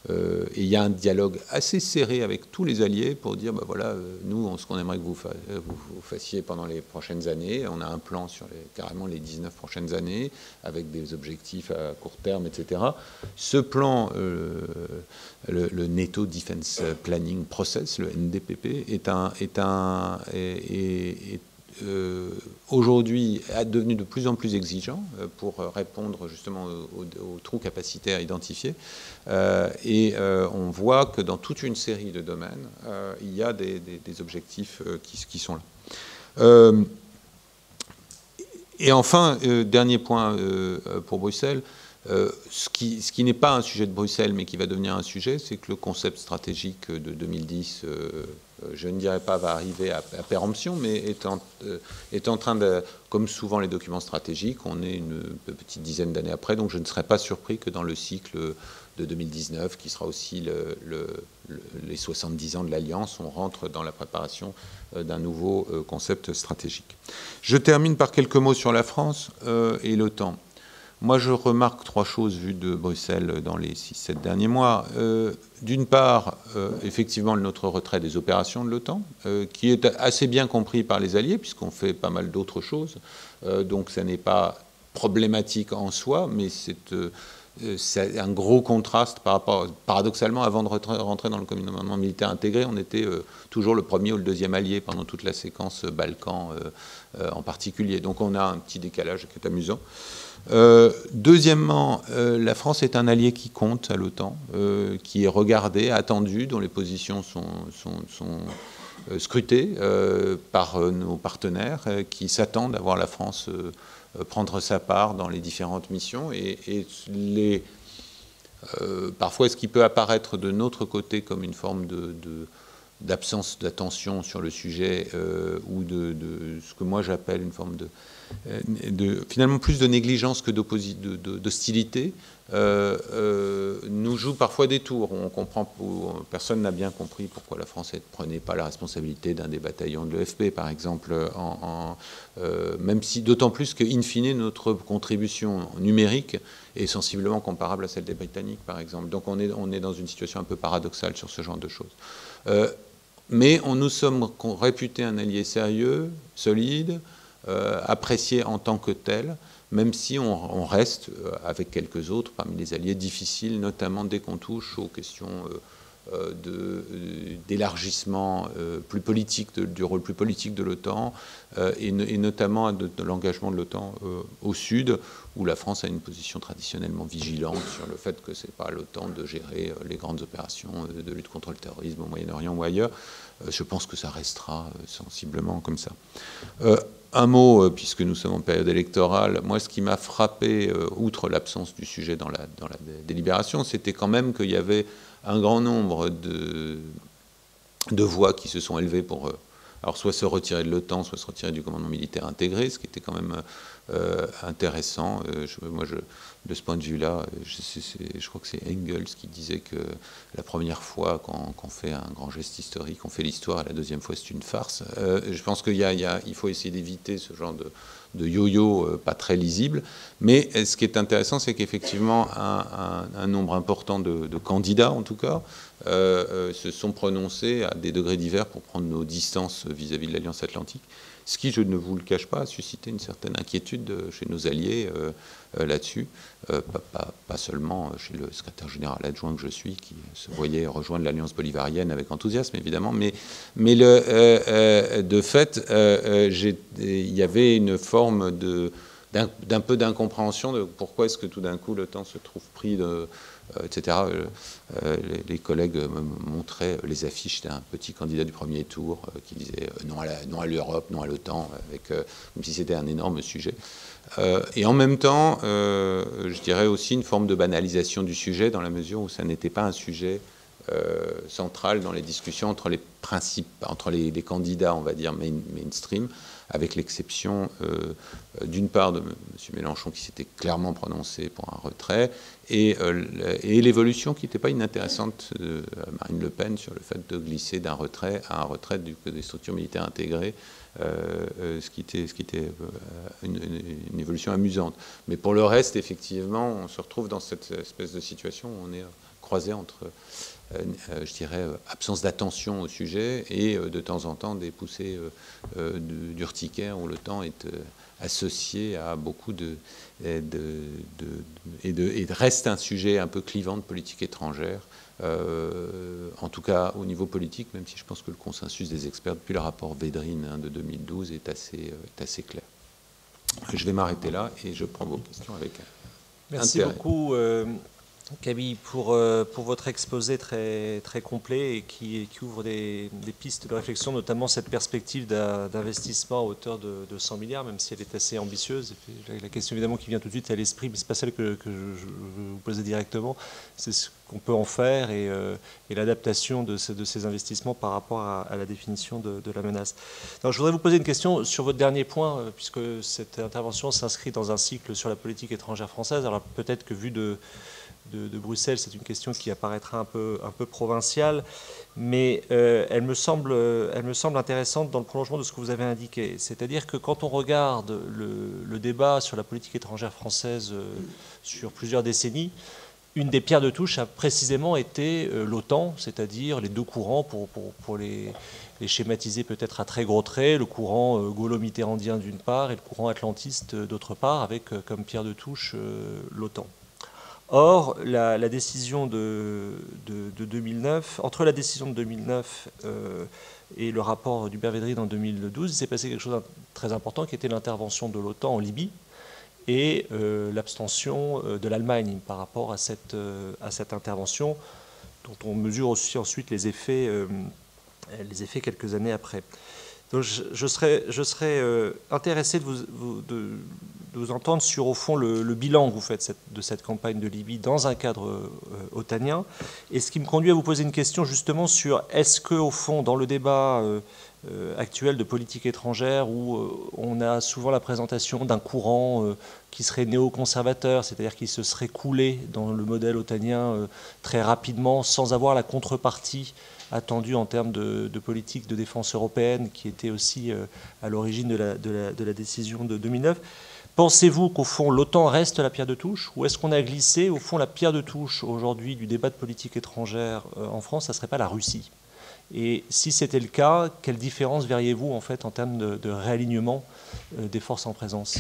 Speaker 2: et il y a un dialogue assez serré avec tous les alliés pour dire, voilà, nous, ce qu'on aimerait que vous fassiez pendant les prochaines années, on a un plan sur carrément les 19 prochaines années, avec des objectifs à court terme, etc. Ce plan, le NATO Defense Planning Process, le NDPP, aujourd'hui est devenu de plus en plus exigeant pour répondre justement aux trous capacitaires identifiés. Et on voit que dans toute une série de domaines, il y a des objectifs qui sont là. Et enfin, dernier point pour Bruxelles, ce qui n'est pas un sujet de Bruxelles, mais qui va devenir un sujet, c'est que le concept stratégique de 2010, je ne dirais pas va arriver à péremption, mais est en train de, comme souvent les documents stratégiques, on est une petite dizaine d'années après, donc je ne serais pas surpris que dans le cycle de 2019, qui sera aussi les 70 ans de l'Alliance, on rentre dans la préparation d'un nouveau concept stratégique. Je termine par quelques mots sur la France et l'OTAN. Moi, je remarque trois choses vues de Bruxelles dans les 6-7 derniers mois. D'une part, effectivement, notre retrait des opérations de l'OTAN, qui est assez bien compris par les alliés, puisqu'on fait pas mal d'autres choses. Donc, ça n'est pas problématique en soi, mais c'est un gros contraste par rapport, paradoxalement, avant de rentrer dans le commandement militaire intégré, on était toujours le premier ou le deuxième allié pendant toute la séquence Balkans en particulier. Donc, on a un petit décalage qui est amusant. Deuxièmement, la France est un allié qui compte à l'OTAN, qui est regardé, attendu, dont les positions sont scrutées par nos partenaires qui s'attendent à voir la France prendre sa part dans les différentes missions. Parfois, ce qui peut apparaître de notre côté comme une forme d'absence d'attention sur le sujet ou de ce que moi j'appelle une forme finalement plus de négligence que d'hostilité, nous joue parfois des tours. On comprend, personne n'a bien compris pourquoi la France ne prenait pas la responsabilité d'un des bataillons de l'EFP, par exemple, même si, d'autant plus que, in fine, notre contribution numérique est sensiblement comparable à celle des Britanniques, par exemple. Donc on est dans une situation un peu paradoxale sur ce genre de choses. Mais nous sommes réputés un allié sérieux, solide, apprécié en tant que tel, même si on reste, avec quelques autres, parmi les alliés difficiles, notamment dès qu'on touche aux questions d'élargissement plus politique, du rôle plus politique de l'OTAN, et notamment de l'engagement de l'OTAN au Sud, où la France a une position traditionnellement vigilante sur le fait que ce n'est pas à l'OTAN de gérer les grandes opérations de lutte contre le terrorisme au Moyen-Orient ou ailleurs. Je pense que ça restera sensiblement comme ça. Un mot, puisque nous sommes en période électorale, moi ce qui m'a frappé, outre l'absence du sujet dans la délibération, c'était quand même qu'il y avait un grand nombre de voix qui se sont élevées pour alors soit se retirer de l'OTAN, soit se retirer du commandement militaire intégré, ce qui était quand même intéressant. De ce point de vue-là, je crois que c'est Engels qui disait que la première fois qu'on fait un grand geste historique, on fait l'histoire, et la deuxième fois c'est une farce. Je pense qu'il faut essayer d'éviter ce genre de yo-yo pas très lisible. Mais ce qui est intéressant, c'est qu'effectivement, un nombre important de candidats, en tout cas, se sont prononcés à des degrés divers pour prendre nos distances vis-à-vis de l'Alliance Atlantique, ce qui, je ne vous le cache pas, a suscité une certaine inquiétude chez nos alliés là-dessus, pas seulement chez le secrétaire général adjoint que je suis, qui se voyait rejoindre l'Alliance bolivarienne avec enthousiasme, évidemment, mais de fait, il y avait une forme d'un peu d'incompréhension de pourquoi est-ce que tout d'un coup l'OTAN se trouve pris etc. Les collègues me montraient les affiches d'un petit candidat du premier tour qui disait non à l'Europe, non à l'OTAN, comme si c'était un énorme sujet. Et en même temps, je dirais aussi une forme de banalisation du sujet, dans la mesure où ça n'était pas un sujet central dans les discussions entre les candidats, on va dire, mainstream, avec l'exception d'une part de M. Mélenchon qui s'était clairement prononcé pour un retrait, et l'évolution qui n'était pas inintéressante de Marine Le Pen sur le fait de glisser d'un retrait à un retrait des structures militaires intégrées, ce qui était une évolution amusante. Mais pour le reste, effectivement, on se retrouve dans cette espèce de situation où on est croisé entre je dirais, absence d'attention au sujet et de temps en temps des poussées d'urticaire où le temps est associé à beaucoup et reste un sujet un peu clivant de politique étrangère en tout cas au niveau politique, même si je pense que le consensus des experts depuis le rapport Védrine de 2012 est assez clair. Je vais m'arrêter là et je prends vos questions avec
Speaker 1: Merci
Speaker 2: intérêt.
Speaker 1: beaucoup, Camille, pour votre exposé très, très complet et qui ouvre des pistes de réflexion, notamment cette perspective d'investissement à hauteur de 100 milliards, même si elle est assez ambitieuse. Et puis, la question évidemment qui vient tout de suite à l'esprit, mais ce n'est pas celle que je veux vous poser directement, c'est ce qu'on peut en faire et l'adaptation de ces investissements par rapport à la définition de la menace. Alors, je voudrais vous poser une question sur votre dernier point, puisque cette intervention s'inscrit dans un cycle sur la politique étrangère française. Alors peut-être que vu de Bruxelles, c'est une question qui apparaîtra un peu provinciale, mais elle me semble intéressante dans le prolongement de ce que vous avez indiqué. C'est-à-dire que quand on regarde le débat sur la politique étrangère française sur plusieurs décennies, une des pierres de touche a précisément été l'OTAN, c'est-à-dire les deux courants, pour les schématiser peut-être à très gros traits, le courant gaulo-mitterrandien d'une part et le courant atlantiste d'autre part, avec comme pierre de touche l'OTAN. Or, la décision de 2009, entre la décision de 2009 et le rapport d'Hubert Védrine en 2012, il s'est passé quelque chose de très important qui était l'intervention de l'OTAN en Libye et l'abstention de l'Allemagne par rapport à cette intervention, dont on mesure aussi ensuite les effets quelques années après. Donc je serais intéressé de vous entendre sur, au fond, le bilan que vous faites de cette campagne de Libye dans un cadre otanien. Et ce qui me conduit à vous poser une question justement sur est-ce que, au fond, dans le débat actuel de politique étrangère, où on a souvent la présentation d'un courant qui serait néoconservateur, c'est-à-dire qui se serait coulé dans le modèle otanien très rapidement, sans avoir la contrepartie attendue en termes de politique de défense européenne, qui était aussi à l'origine de la décision de 2009. Pensez-vous qu'au fond, l'OTAN reste la pierre de touche, ou est-ce qu'on a glissé, au fond, la pierre de touche aujourd'hui du débat de politique étrangère en France, ça ne serait pas la Russie? Et si c'était le cas, quelle différence verriez-vous en fait en termes de réalignement des forces en présence?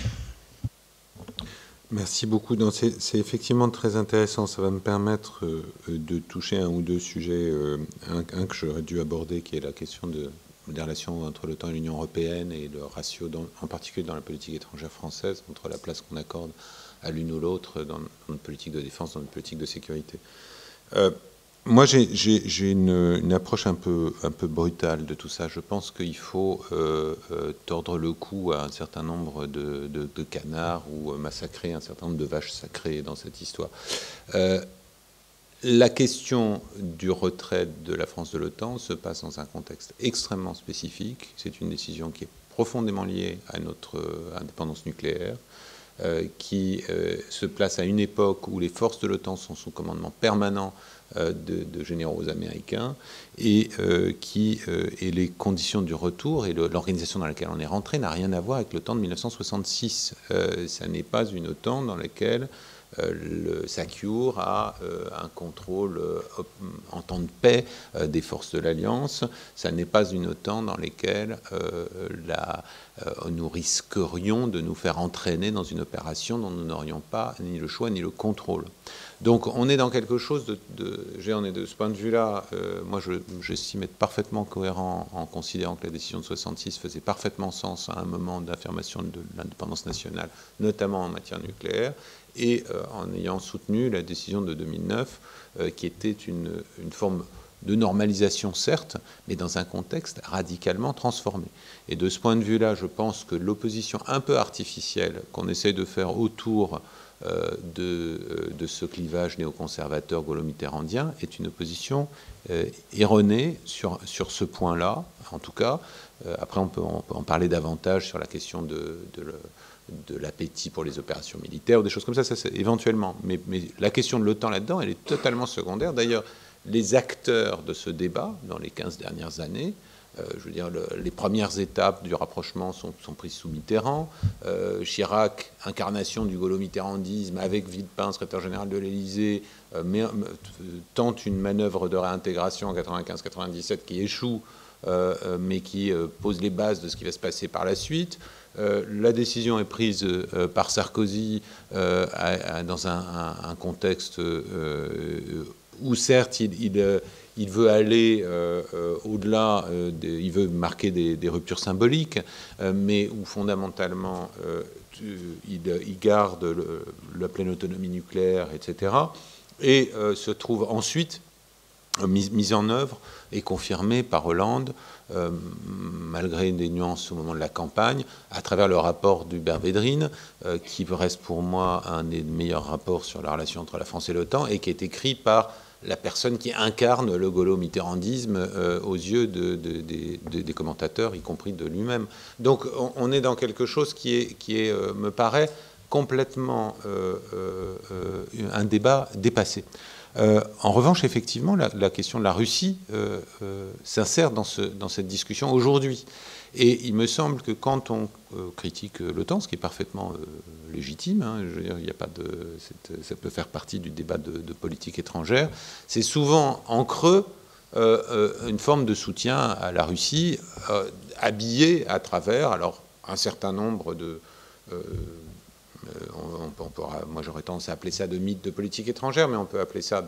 Speaker 2: Merci beaucoup. C'est effectivement très intéressant. Ça va me permettre de toucher un ou deux sujets. Un que j'aurais dû aborder, qui est la question des relations entre l'OTAN et l'Union européenne et le ratio, en particulier dans la politique étrangère française, entre la place qu'on accorde à l'une ou l'autre dans notre politique de défense, dans notre politique de sécurité. Moi, j'ai une approche un peu brutale de tout ça. Je pense qu'il faut tordre le cou à un certain nombre de canards ou massacrer un certain nombre de vaches sacrées dans cette histoire. La question du retrait de la France de l'OTAN se passe dans un contexte extrêmement spécifique. C'est une décision qui est profondément liée à notre indépendance nucléaire, qui se place à une époque où les forces de l'OTAN sont sous commandement permanent de généraux américains et les conditions du retour et l'organisation dans laquelle on est rentré n'a rien à voir avec l'OTAN de 1966. Ça n'est pas une OTAN dans laquelle le SACEUR a un contrôle en temps de paix des forces de l'Alliance. Ça n'est pas une OTAN dans laquelle nous risquerions de nous faire entraîner dans une opération dont nous n'aurions pas ni le choix ni le contrôle. Donc on est dans quelque chose on est de ce point de vue-là, moi j'estime être parfaitement cohérent en considérant que la décision de 66 faisait parfaitement sens à un moment d'affirmation de l'indépendance nationale, notamment en matière nucléaire, et en ayant soutenu la décision de 2009, qui était une forme de normalisation, certes, mais dans un contexte radicalement transformé. Et de ce point de vue-là, je pense que l'opposition un peu artificielle qu'on essaie de faire autour de ce clivage néoconservateur gaulo-mitterrandien est une opposition erronée sur ce point-là, en tout cas. Après, on peut en parler davantage sur la question de l'appétit pour les opérations militaires ou des choses comme ça c'est éventuellement. Mais la question de l'OTAN là-dedans, elle est totalement secondaire. D'ailleurs, les acteurs de ce débat, dans les 15 dernières années, je veux dire, les premières étapes du rapprochement sont prises sous Mitterrand. Chirac, incarnation du gaulo-mitterrandisme, avec Villepin, secrétaire général de l'Élysée, tente une manœuvre de réintégration en 95-97 qui échoue, mais qui pose les bases de ce qui va se passer par la suite. La décision est prise par Sarkozy dans un contexte où certes il veut aller au-delà, il veut marquer des ruptures symboliques, mais où fondamentalement il garde la pleine autonomie nucléaire, etc. Et se trouve ensuite mise en œuvre et confirmée par Hollande, malgré des nuances au moment de la campagne, à travers le rapport d'Hubert Védrine, qui reste pour moi un des meilleurs rapports sur la relation entre la France et l'OTAN, et qui est écrit par la personne qui incarne le gaulo-mitterrandisme aux yeux des commentateurs, y compris de lui-même. Donc on est dans quelque chose qui me paraît complètement un débat dépassé. En revanche, effectivement, la question de la Russie s'insère dans cette discussion aujourd'hui. Et il me semble que quand on critique l'OTAN, ce qui est parfaitement légitime, hein, je veux dire, il y a pas ça peut faire partie du débat de politique étrangère, c'est souvent en creux une forme de soutien à la Russie, habillée à travers alors un certain nombre de... moi j'aurais tendance à appeler ça de mythes de politique étrangère, mais on peut appeler ça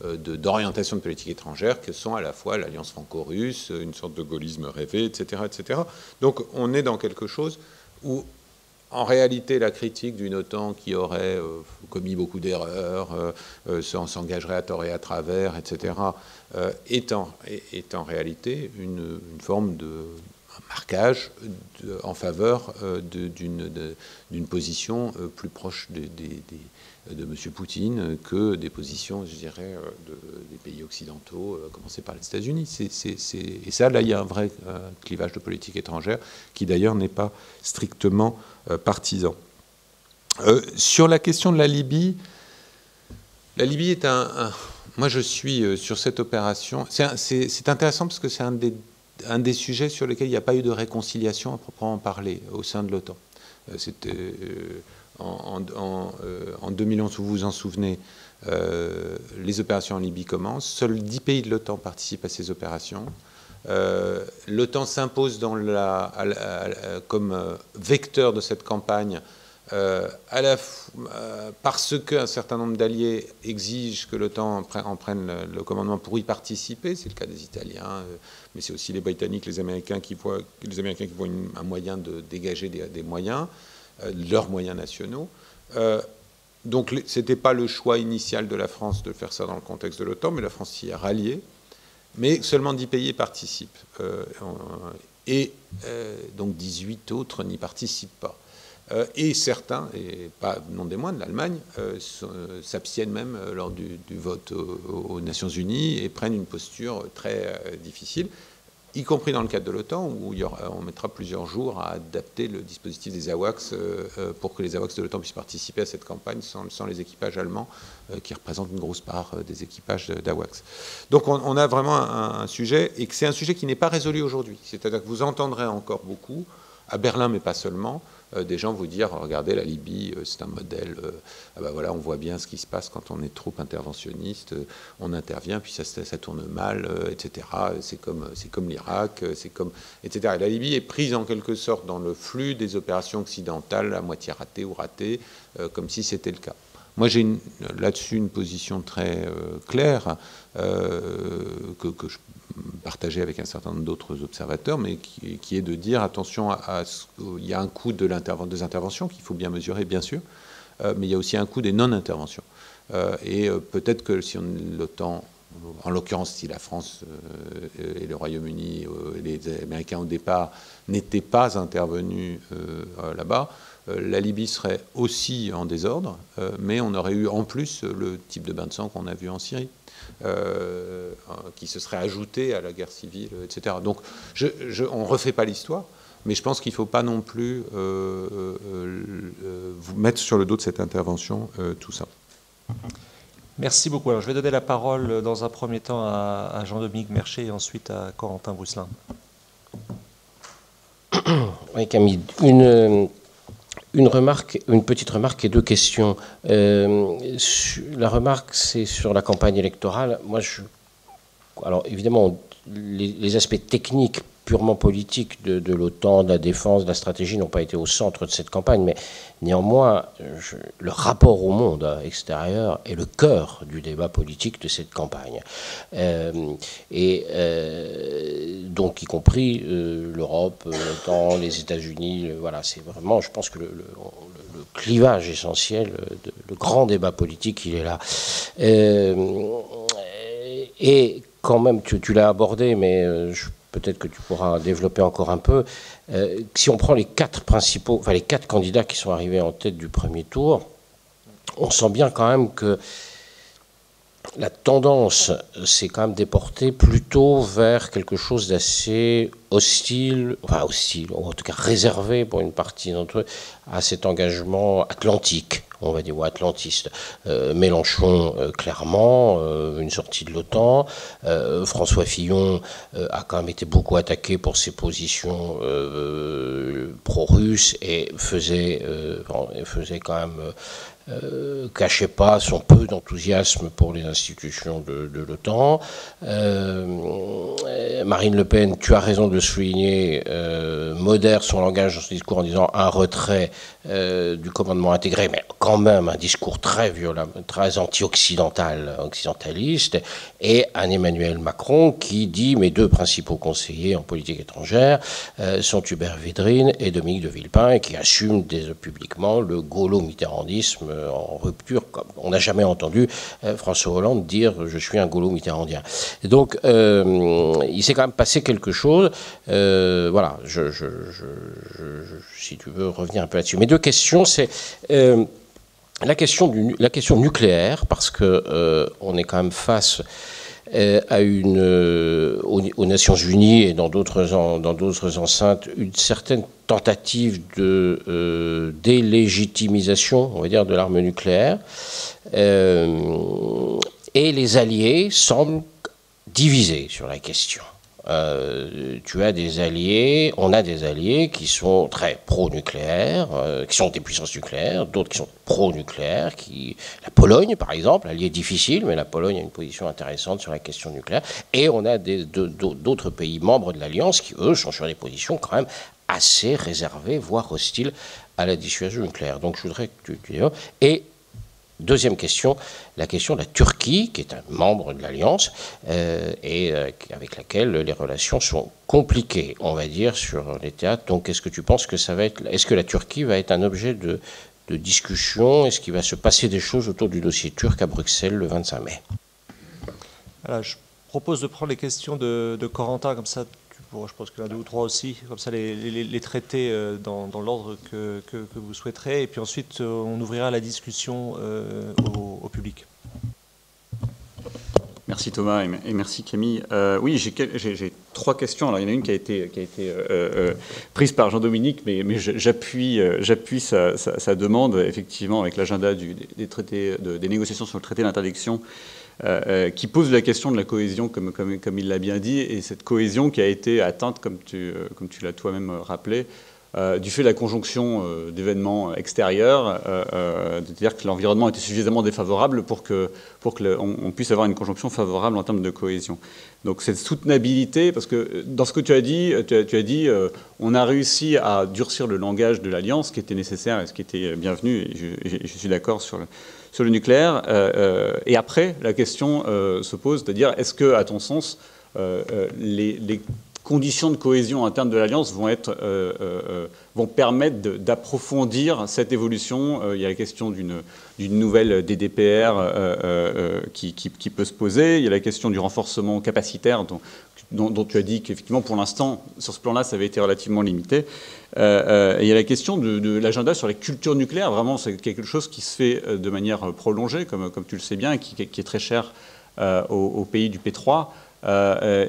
Speaker 2: d'orientation de politique étrangère, que sont à la fois l'alliance franco-russe, une sorte de gaullisme rêvé, etc., etc. Donc on est dans quelque chose où, en réalité, la critique d'une OTAN qui aurait commis beaucoup d'erreurs, s'engagerait à tort et à travers, etc., est en réalité une forme de marquage en faveur d'une position plus proche de M. Poutine que des positions, je dirais, des pays occidentaux, à commencer par les États-Unis. Et ça, là, il y a un vrai clivage de politique étrangère qui, d'ailleurs, n'est pas strictement partisan. Sur la question de la Libye est moi, je suis sur cette opération. C'est intéressant parce que c'est un des sujets sur lesquels il n'y a pas eu de réconciliation à proprement parler au sein de l'OTAN. C'était en 2011, vous vous en souvenez, les opérations en Libye commencent. Seuls 10 pays de l'OTAN participent à ces opérations. L'OTAN s'impose comme vecteur de cette campagne parce qu'un certain nombre d'alliés exigent que l'OTAN en prenne le commandement pour y participer. C'est le cas des Italiens, mais c'est aussi les Britanniques, les Américains qui voient un moyen de dégager des moyens, leurs moyens nationaux. Donc ce n'était pas le choix initial de la France de faire ça dans le contexte de l'OTAN, mais la France s'y est ralliée. Mais seulement 10 pays y participent. Donc 18 autres n'y participent pas. Et certains, et pas non des moindres, l'Allemagne, s'abstiennent même lors du vote aux Nations Unies et prennent une posture très difficile, y compris dans le cadre de l'OTAN, où on mettra plusieurs jours à adapter le dispositif des AWACS pour que les AWACS de l'OTAN puissent participer à cette campagne sans les équipages allemands, qui représentent une grosse part des équipages d'AWACS. Donc on a vraiment un sujet, et que c'est un sujet qui n'est pas résolu aujourd'hui. C'est-à-dire que vous entendrez encore beaucoup, à Berlin, mais pas seulement, des gens vous dire, regardez, la Libye, c'est un modèle, voilà, on voit bien ce qui se passe quand on est trop interventionniste, on intervient, puis ça tourne mal, etc. C'est comme l'Irak, etc. Et la Libye est prise en quelque sorte dans le flux des opérations occidentales, à moitié ratées ou ratées, comme si c'était le cas. Moi, j'ai là-dessus une position très claire, que je partageais avec un certain nombre d'autres observateurs, mais qui est de dire, attention, il y a un coût des interventions qu'il faut bien mesurer, bien sûr, mais il y a aussi un coût des non-interventions. Et peut-être que si l'OTAN, en l'occurrence si la France et le Royaume-Uni et les Américains au départ n'étaient pas intervenus là-bas, la Libye serait aussi en désordre, mais on aurait eu en plus le type de bain de sang qu'on a vu en Syrie, qui se serait ajouté à la guerre civile, etc. Donc on ne refait pas l'histoire, mais je pense qu'il ne faut pas non plus vous mettre sur le dos de cette intervention tout ça.
Speaker 1: Merci beaucoup. Alors, je vais donner la parole dans un premier temps à Jean-Dominique Merchet et ensuite à Corentin Brousselin.
Speaker 3: Oui, Camille, une petite remarque et deux questions. La remarque, c'est sur la campagne électorale. Alors évidemment, les aspects techniques purement politiques de l'OTAN, de la défense, de la stratégie n'ont pas été au centre de cette campagne, mais néanmoins, le rapport au monde extérieur est le cœur du débat politique de cette campagne. Donc, y compris l'Europe, l'OTAN, les États-Unis, voilà, c'est vraiment, je pense que le clivage essentiel, le grand débat politique, il est là. Et quand même, tu l'as abordé, mais peut-être que tu pourras développer encore un peu. Si on prend les quatre candidats qui sont arrivés en tête du premier tour, on sent bien quand même que la tendance s'est quand même déportée plutôt vers quelque chose d'assez hostile, ou en tout cas réservé pour une partie d'entre eux, à cet engagement atlantique, on va dire, ou atlantiste. Mélenchon, clairement, une sortie de l'OTAN. François Fillon a quand même été beaucoup attaqué pour ses positions pro-russes et faisait quand même... cachait pas son peu d'enthousiasme pour les institutions de l'OTAN. Marine Le Pen, tu as raison de le souligner, modère son langage dans son discours en disant un retrait du commandement intégré, mais quand même un discours très violent, très occidentaliste, et un Emmanuel Macron qui dit mes deux principaux conseillers en politique étrangère sont Hubert Védrine et Dominique de Villepin, et qui assument publiquement le gaulo-mitterrandisme en rupture, comme on n'a jamais entendu François Hollande dire « je suis un gaulo-mitterrandien ». Donc, il s'est quand même passé quelque chose. Voilà, si tu veux revenir un peu là-dessus. Mes deux questions, c'est la question nucléaire, parce que on est quand même face aux Nations Unies et dans d'autres enceintes, une certaine tentative de délégitimisation, on va dire, de l'arme nucléaire. Et les alliés semblent divisés sur la question. On a des alliés qui sont très pro-nucléaires, qui sont des puissances nucléaires, d'autres qui sont pro-nucléaires, la Pologne, par exemple, allié difficile, mais la Pologne a une position intéressante sur la question nucléaire, et on a d'autres pays membres de l'Alliance qui, eux, sont sur des positions quand même assez réservées, voire hostiles à la dissuasion nucléaire. Donc je voudrais que tu dises. Et deuxième question, la question de la Turquie, qui est un membre de l'Alliance, et avec laquelle les relations sont compliquées, on va dire, sur les théâtres. Donc, est-ce que tu penses que est-ce que la Turquie va être un objet de discussion? Est-ce qu'il va se passer des choses autour du dossier turc à Bruxelles le 25 mai?
Speaker 1: Alors, je propose de prendre les questions de Corentin, comme ça, je pense qu'il y en a deux ou trois aussi, comme ça les traiter dans l'ordre que vous souhaiterez, et puis ensuite on ouvrira la discussion au public.
Speaker 4: Merci Thomas et merci Camille. Oui, j'ai trois questions. Alors il y en a une qui a été prise par Jean-Dominique, mais j'appuie sa demande, effectivement, avec l'agenda des négociations sur le traité d'interdiction, qui pose la question de la cohésion, comme il l'a bien dit, et cette cohésion qui a été atteinte, comme tu l'as toi-même rappelé, du fait de la conjonction d'événements extérieurs, c'est-à-dire que l'environnement était suffisamment défavorable pour qu'on puisse avoir une conjonction favorable en termes de cohésion. Donc cette soutenabilité, parce que dans ce que tu as dit, on a réussi à durcir le langage de l'Alliance, ce qui était nécessaire et ce qui était bienvenu, et je suis d'accord sur le nucléaire. Et après, la question se pose, c'est-à-dire, est-ce que, à ton sens, les conditions de cohésion interne de l'Alliance vont permettre d'approfondir cette évolution? Il y a la question d'une nouvelle DDPR qui peut se poser. Il y a la question du renforcement capacitaire dont tu as dit qu'effectivement, pour l'instant, sur ce plan-là, ça avait été relativement limité. Il y a la question de l'agenda sur les cultures nucléaires. Vraiment, c'est quelque chose qui se fait de manière prolongée, comme tu le sais bien, et qui est très cher aux pays du P3.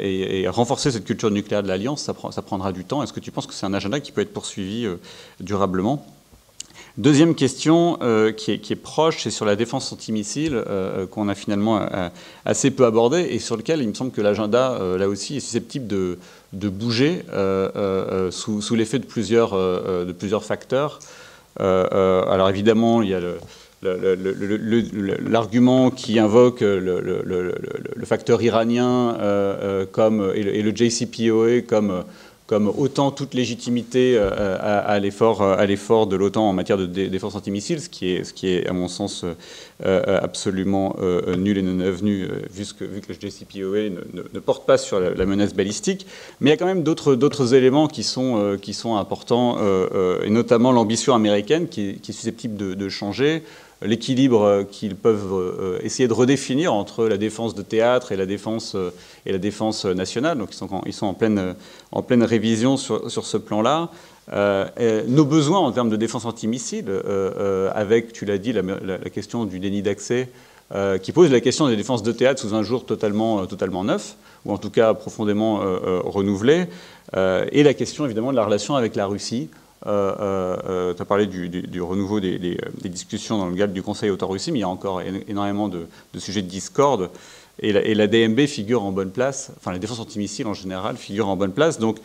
Speaker 4: Et renforcer cette culture nucléaire de l'Alliance, ça prendra du temps. Est-ce que tu penses que c'est un agenda qui peut être poursuivi durablement? Deuxième question qui est proche, c'est sur la défense antimissile, qu'on a finalement assez peu abordé, et sur lequel il me semble que l'agenda, là aussi, est susceptible de bouger sous l'effet de plusieurs facteurs. Alors évidemment, il y a l'argument qui invoque le facteur iranien et le JCPOA comme comme ôtant toute légitimité à l'effort de l'OTAN en matière de défense antimissile, ce qui est à mon sens absolument nul et non avenu, vu que le JCPOA ne porte pas sur la menace balistique. Mais il y a quand même d'autres éléments qui sont importants, et notamment l'ambition américaine qui est susceptible de changer, l'équilibre qu'ils peuvent essayer de redéfinir entre la défense de théâtre et la défense nationale. Donc ils sont en pleine révision sur ce plan-là. Nos besoins en termes de défense antimissile, avec, tu l'as dit, la question du déni d'accès, qui pose la question des défenses de théâtre sous un jour totalement neuf, ou en tout cas profondément renouvelé, et la question évidemment de la relation avec la Russie. Tu as parlé du renouveau des discussions dans le cadre du Conseil OTAN-Russie, mais il y a encore énormément de sujets de discorde. Et la DMB figure en bonne place, enfin la défense antimissile en général figure en bonne place. Donc,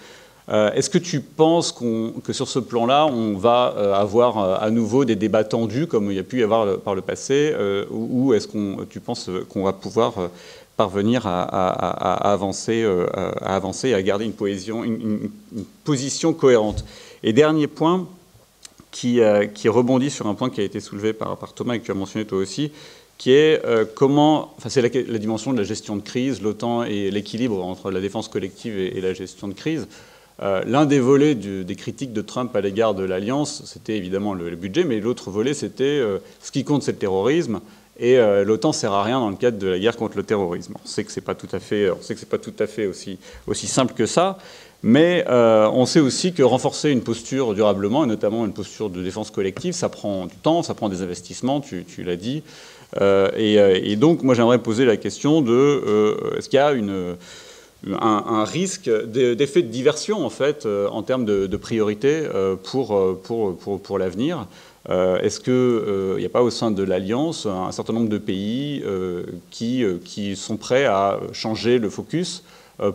Speaker 4: est-ce que tu penses que sur ce plan-là, on va avoir à nouveau des débats tendus, comme il y a pu y avoir par le passé, ou est-ce que tu penses qu'on va pouvoir parvenir à avancer et à garder une position cohérente? Et dernier point, qui rebondit sur un point qui a été soulevé par Thomas et que tu as mentionné toi aussi, qui est c'est la dimension de la gestion de crise, l'OTAN et l'équilibre entre la défense collective et la gestion de crise. L'un des volets des critiques de Trump à l'égard de l'Alliance, c'était évidemment le budget, mais l'autre volet, c'était ce qui compte, c'est le terrorisme, et l'OTAN ne sert à rien dans le cadre de la guerre contre le terrorisme. On sait que c'est pas tout à fait aussi simple que ça. Mais on sait aussi que renforcer une posture durablement, et notamment une posture de défense collective, ça prend du temps, ça prend des investissements, tu l'as dit. Et donc, moi, j'aimerais poser la question de est-ce qu'il y a un risque d'effet de diversion, en fait, en termes de priorité pour l'avenir? Est-ce qu'il n'y a pas au sein de l'Alliance un certain nombre de pays qui sont prêts à changer le focus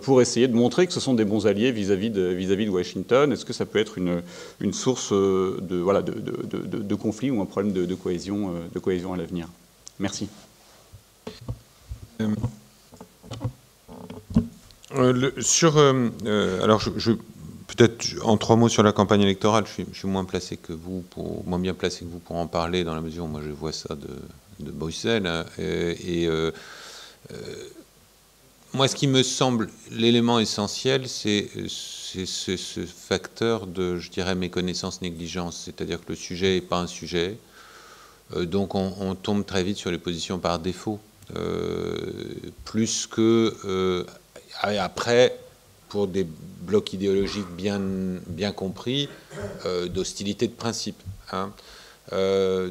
Speaker 4: pour essayer de montrer que ce sont des bons alliés vis-à-vis de Washington? Est-ce que ça peut être une source de conflit ou un problème de cohésion à l'avenir? Merci.
Speaker 2: Alors, peut-être en 3 mots sur la campagne électorale, je suis moins placé que vous, moins bien placé que vous pour en parler, dans la mesure où moi je vois ça de Bruxelles. Moi, ce qui me semble l'élément essentiel, c'est ce facteur de, je dirais, méconnaissance-négligence. C'est-à-dire que le sujet n'est pas un sujet. Donc, on tombe très vite sur les positions par défaut. Plus que... après, pour des blocs idéologiques bien compris, d'hostilité de principe. Hein.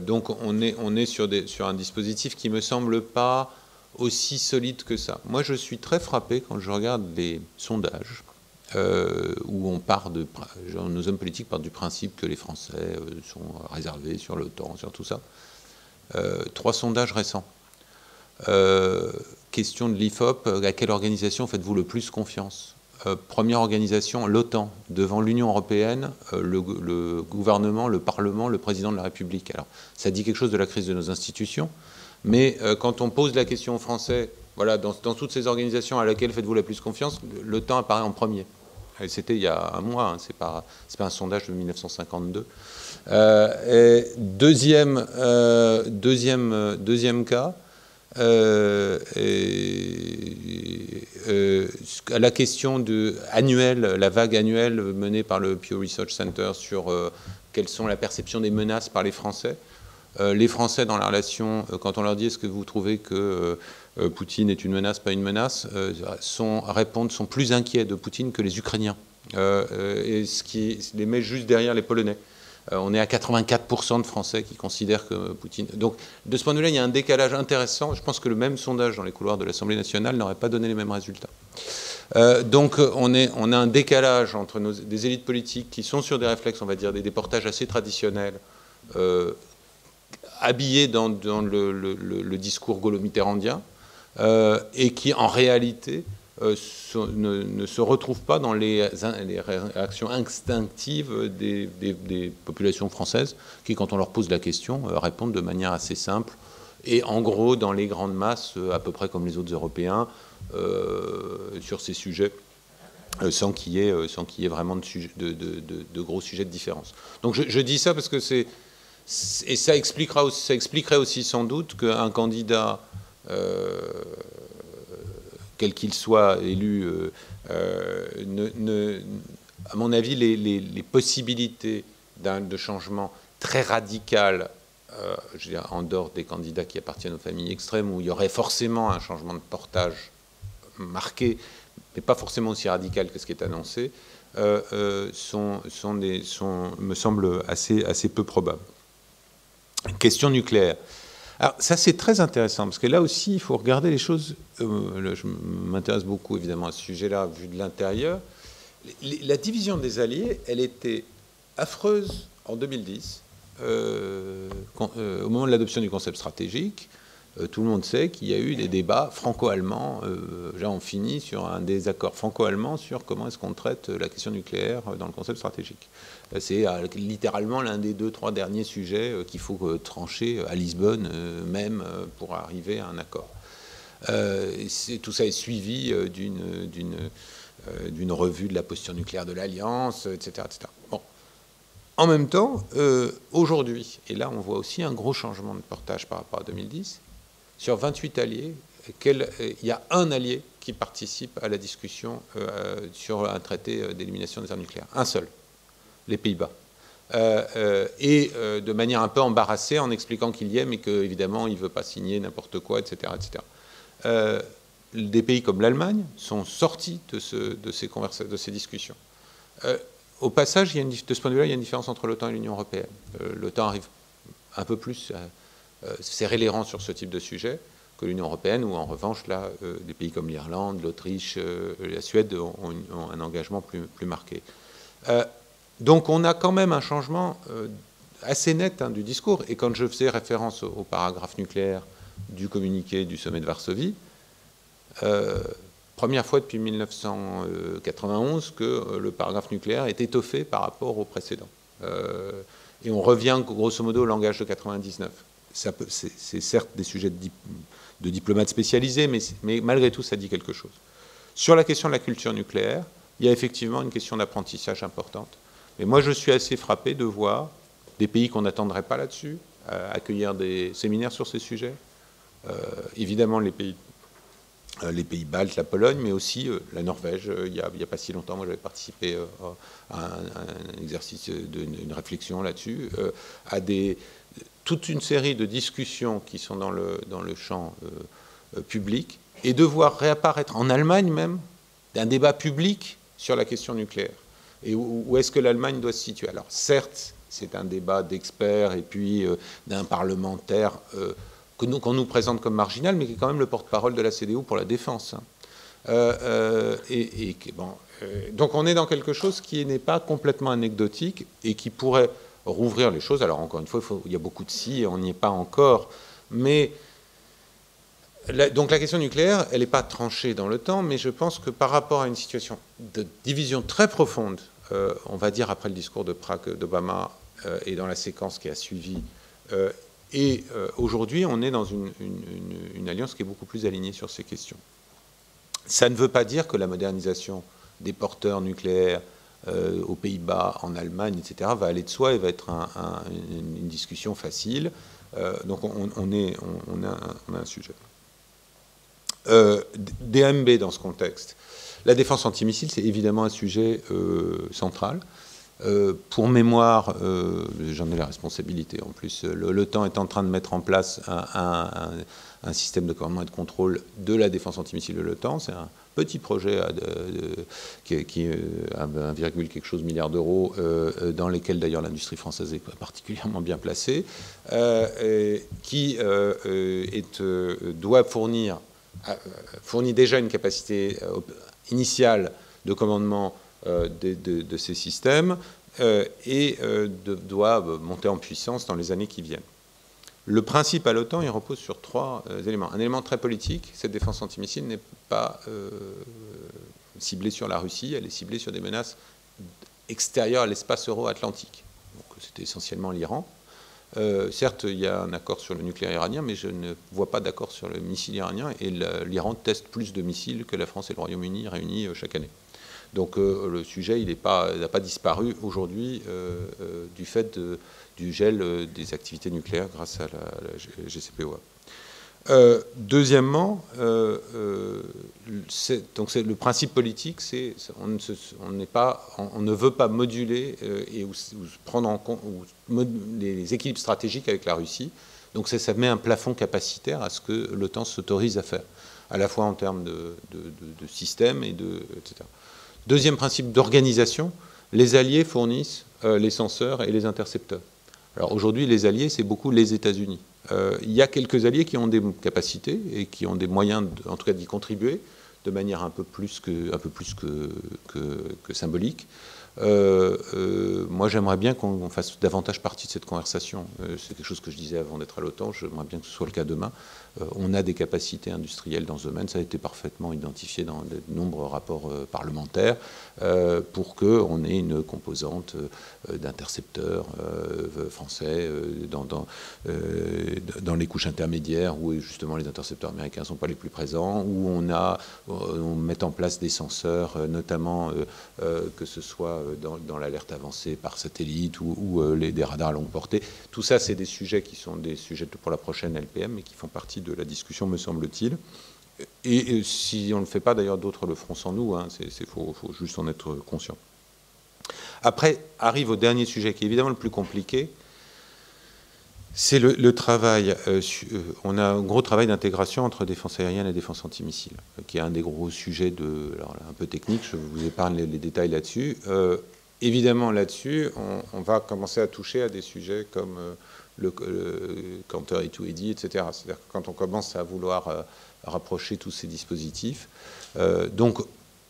Speaker 2: Donc, on est sur un dispositif qui ne me semble pas aussi solide que ça. Moi, je suis très frappé quand je regarde les sondages où nos hommes politiques partent du principe que les Français sont réservés sur l'OTAN, sur tout ça. 3 sondages récents. Question de l'IFOP, à quelle organisation faites-vous le plus confiance? Première organisation, l'OTAN, devant l'Union européenne, le gouvernement, le Parlement, le président de la République. Alors, ça dit quelque chose de la crise de nos institutions. Mais quand on pose la question aux Français, voilà, dans toutes ces organisations, à laquelle faites-vous la plus confiance, l'OTAN apparaît en premier. C'était il y a un mois, hein, c'est pas un sondage de 1952. Deuxième cas, à la question annuelle, la vague annuelle menée par le Pew Research Center sur quelles sont la perception des menaces par les Français. Les Français, dans la relation, quand on leur dit est-ce que vous trouvez que Poutine est une menace, pas une menace, sont plus inquiets de Poutine que les Ukrainiens. Et ce qui les met juste derrière les Polonais. On est à 84% de Français qui considèrent que Poutine... Donc, de ce point de vue-là, il y a un décalage intéressant. Je pense que le même sondage dans les couloirs de l'Assemblée nationale n'aurait pas donné les mêmes résultats. Donc, on a un décalage entre des élites politiques qui sont sur des réflexes, on va dire, des portages assez traditionnels, habillés dans le discours gaulo-mitterrandien, et qui, en réalité, ne se retrouvent pas dans les réactions instinctives des populations françaises qui, quand on leur pose la question, répondent de manière assez simple et en gros dans les grandes masses, à peu près comme les autres Européens, sur ces sujets. sans qu'il y ait vraiment de gros sujets de différence. Donc je dis ça parce que et ça expliquerait aussi sans doute qu'un candidat, quel qu'il soit élu, à mon avis, les possibilités de changement très radical, je veux dire, en dehors des candidats qui appartiennent aux familles extrêmes, où il y aurait forcément un changement de portage marqué, mais pas forcément aussi radical que ce qui est annoncé, me semblent assez peu probables. Question nucléaire. Alors ça c'est très intéressant, parce que là aussi il faut regarder les choses, je m'intéresse beaucoup évidemment à ce sujet-là, vu de l'intérieur. La division des Alliés, elle était affreuse en 2010, au moment de l'adoption du concept stratégique. Tout le monde sait qu'il y a eu des débats franco-allemands. Là, on finit sur un désaccord franco-allemand sur comment est-ce qu'on traite la question nucléaire dans le concept stratégique. C'est littéralement l'un des 2-3 derniers sujets qu'il faut trancher à Lisbonne même pour arriver à un accord. Tout ça est suivi d'une revue de la posture nucléaire de l'Alliance, etc., etc. Bon. En même temps, aujourd'hui, et là on voit aussi un gros changement de portage par rapport à 2010, sur 28 alliés, il y a un allié qui participe à la discussion sur un traité d'élimination des armes nucléaires. Un seul, les Pays-Bas. Et de manière un peu embarrassée en expliquant qu'il y est, mais qu'évidemment il ne veut pas signer n'importe quoi, etc., etc. Des pays comme l'Allemagne sont sortis de ces discussions. Au passage, de ce point de vue-là, il y a une différence entre l'OTAN et l'Union européenne. L'OTAN arrive un peu plus à serrer les rangs sur ce type de sujet que l'Union européenne, où en revanche, là, des pays comme l'Irlande, l'Autriche, la Suède ont un engagement plus marqué. Donc on a quand même un changement assez net du discours. Et quand je faisais référence au paragraphe nucléaire du communiqué du sommet de Varsovie, première fois depuis 1991 que le paragraphe nucléaire est étoffé par rapport au précédent. Et on revient grosso modo au langage de 99. C'est certes des sujets de diplomates spécialisés, mais malgré tout, ça dit quelque chose. Sur la question de la culture nucléaire, il y a effectivement une question d'apprentissage importante. Mais moi, je suis assez frappé de voir des pays qu'on n'attendrait pas là-dessus accueillir des séminaires sur ces sujets. Évidemment, les pays baltes, la Pologne, mais aussi la Norvège. Il n'y a pas si longtemps, moi, j'avais participé à un exercice d'une réflexion là-dessus, à toute une série de discussions qui sont dans le champ public, et de voir réapparaître en Allemagne même un débat public sur la question nucléaire. Et où est-ce que l'Allemagne doit se situer? Alors certes, c'est un débat d'experts et puis d'un parlementaire qu'on nous présente comme marginal, mais qui est quand même le porte-parole de la CDU pour la défense. Donc on est dans quelque chose qui n'est pas complètement anecdotique et qui pourrait rouvrir les choses. Alors encore une fois, il y a beaucoup de si, on n'y est pas encore, mais donc la question nucléaire, elle n'est pas tranchée dans le temps, mais je pense que par rapport à une situation de division très profonde, on va dire après le discours de Prague d'Obama et dans la séquence qui a suivi, et aujourd'hui on est dans une alliance qui est beaucoup plus alignée sur ces questions. Ça ne veut pas dire que la modernisation des porteurs nucléaires aux Pays-Bas, en Allemagne, etc., va aller de soi et va être une discussion facile. Donc on a un sujet. DMB dans ce contexte. La défense antimissile, c'est évidemment un sujet central. Pour mémoire, j'en ai la responsabilité en plus, l'OTAN est en train de mettre en place un système de commandement et de contrôle de la défense antimissile de l'OTAN. C'est un petit projet qui est 1, quelque chose milliard d'euros, dans lesquels d'ailleurs l'industrie française est particulièrement bien placée, qui doit fournit déjà une capacité initiale de commandement de ces systèmes et doit monter en puissance dans les années qui viennent. Le principe à l'OTAN, il repose sur 3 éléments. Un élément très politique, cette défense antimissile n'est pas ciblée sur la Russie, elle est ciblée sur des menaces extérieures à l'espace euro-atlantique. Donc c'était essentiellement l'Iran. Certes, il y a un accord sur le nucléaire iranien, mais je ne vois pas d'accord sur le missile iranien, et l'Iran teste plus de missiles que la France et le Royaume-Uni réunis chaque année. Donc le sujet, il n'a pas disparu aujourd'hui du fait du gel des activités nucléaires grâce à la GCPOA. Deuxièmement, donc le principe politique, c'est on ne veut pas moduler ou prendre en compte les équilibres stratégiques avec la Russie. Donc ça met un plafond capacitaire à ce que l'OTAN s'autorise à faire, à la fois en termes de système et etc. Deuxième principe d'organisation, les alliés fournissent les senseurs et les intercepteurs. Alors aujourd'hui, les alliés, c'est beaucoup les États-Unis. Il y a quelques alliés qui ont des capacités et qui ont des moyens, en tout cas, d'y contribuer de manière un peu plus que symbolique. Moi, j'aimerais bien qu'on fasse davantage partie de cette conversation. C'est quelque chose que je disais avant d'être à l'OTAN. J'aimerais bien que ce soit le cas demain. On a des capacités industrielles dans ce domaine. Ça a été parfaitement identifié dans de nombreux rapports parlementaires pour qu'on ait une composante d'intercepteurs français dans les couches intermédiaires où justement les intercepteurs américains ne sont pas les plus présents, où on met en place des senseurs, notamment que ce soit dans l'alerte avancée par satellite ou des radars à longue portée. Tout ça, c'est des sujets qui sont des sujets pour la prochaine LPM et qui font partie de la discussion, me semble-t-il. Et si on ne le fait pas, d'ailleurs, d'autres le feront sans nous. Faut juste en être conscient. Après, arrive au dernier sujet, qui est évidemment le plus compliqué. C'est le travail. On a un gros travail d'intégration entre défense aérienne et défense antimissile, qui est un des gros sujets alors un peu technique. Je vous épargne les détails là-dessus. Évidemment, là-dessus, on va commencer à toucher à des sujets comme le counter-IED, etc. C'est-à-dire que quand on commence à vouloir rapprocher tous ces dispositifs, donc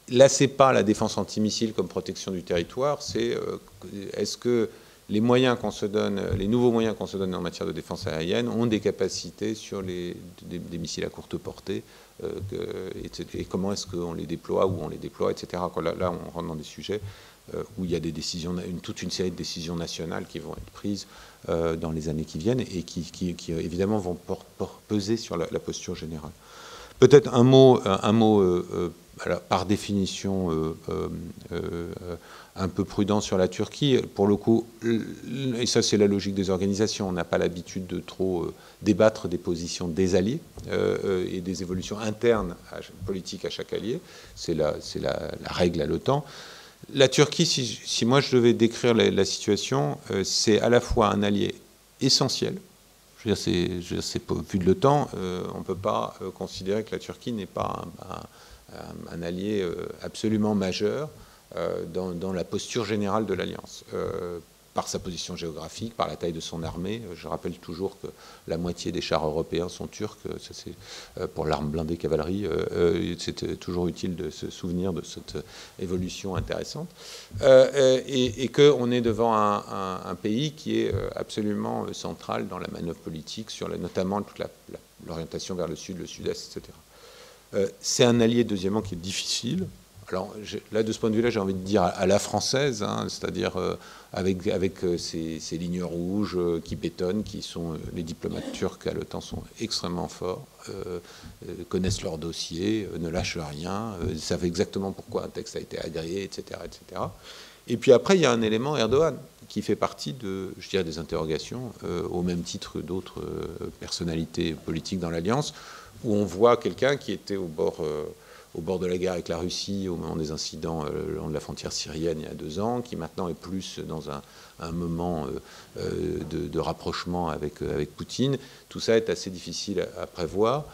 Speaker 2: là, c'est pas la défense antimissile comme protection du territoire. C'est est-ce que les moyens qu'on se donne, les nouveaux moyens qu'on se donne en matière de défense aérienne ont des capacités sur des missiles à courte portée et comment est-ce qu'on les déploie, où on les déploie, etc. Là, on rentre dans des sujets où il y a des décisions, toute une série de décisions nationales qui vont être prises dans les années qui viennent et qui évidemment vont peser sur la posture générale. Peut-être un mot alors, par définition un peu prudent sur la Turquie. Pour le coup, et ça c'est la logique des organisations, on n'a pas l'habitude de trop débattre des positions des alliés et des évolutions internes politiques à chaque allié. C'est la règle à l'OTAN. La Turquie, si moi je devais décrire la situation, c'est à la fois un allié essentiel. Je veux dire, vu de l'OTAN, on ne peut pas considérer que la Turquie n'est pas un allié absolument majeur dans la posture générale de l'Alliance, par sa position géographique, par la taille de son armée. Je rappelle toujours que la moitié des chars européens sont turcs. Ça, c'est pour l'arme blindée cavalerie. C'est toujours utile de se souvenir de cette évolution intéressante. Et qu'on est devant un pays qui est absolument central dans la manœuvre politique, sur notamment toute l'orientation vers le sud, le sud-est, etc. C'est un allié, deuxièmement, qui est difficile. Alors là, de ce point de vue-là, j'ai envie de dire à la française, c'est-à-dire avec ces lignes rouges qui bétonnent, qui sont les diplomates turcs à l'OTAN sont extrêmement forts, connaissent leur dossier, ne lâchent rien, savent exactement pourquoi un texte a été agréé, etc., etc. Et puis après, il y a un élément Erdogan qui fait partie des interrogations, au même titre d'autres personnalités politiques dans l'Alliance, où on voit quelqu'un qui était au bord de la guerre avec la Russie au moment des incidents le long de la frontière syrienne il y a 2 ans, qui maintenant est plus dans un moment de rapprochement avec Poutine. Tout ça est assez difficile à prévoir.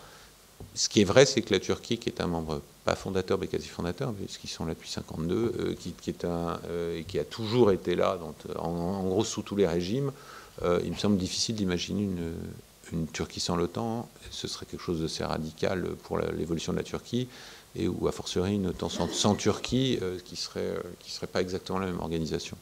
Speaker 2: Ce qui est vrai, c'est que la Turquie, qui est un membre, pas fondateur, mais quasi fondateur, puisqu'ils sont là depuis 1952, qui a toujours été là, en gros sous tous les régimes, il me semble difficile d'imaginer une Turquie sans l'OTAN. Ce serait quelque chose d'assez radical pour l'évolution de la Turquie, ou a fortiori une OTAN sans Turquie, qui serait pas exactement la même organisation.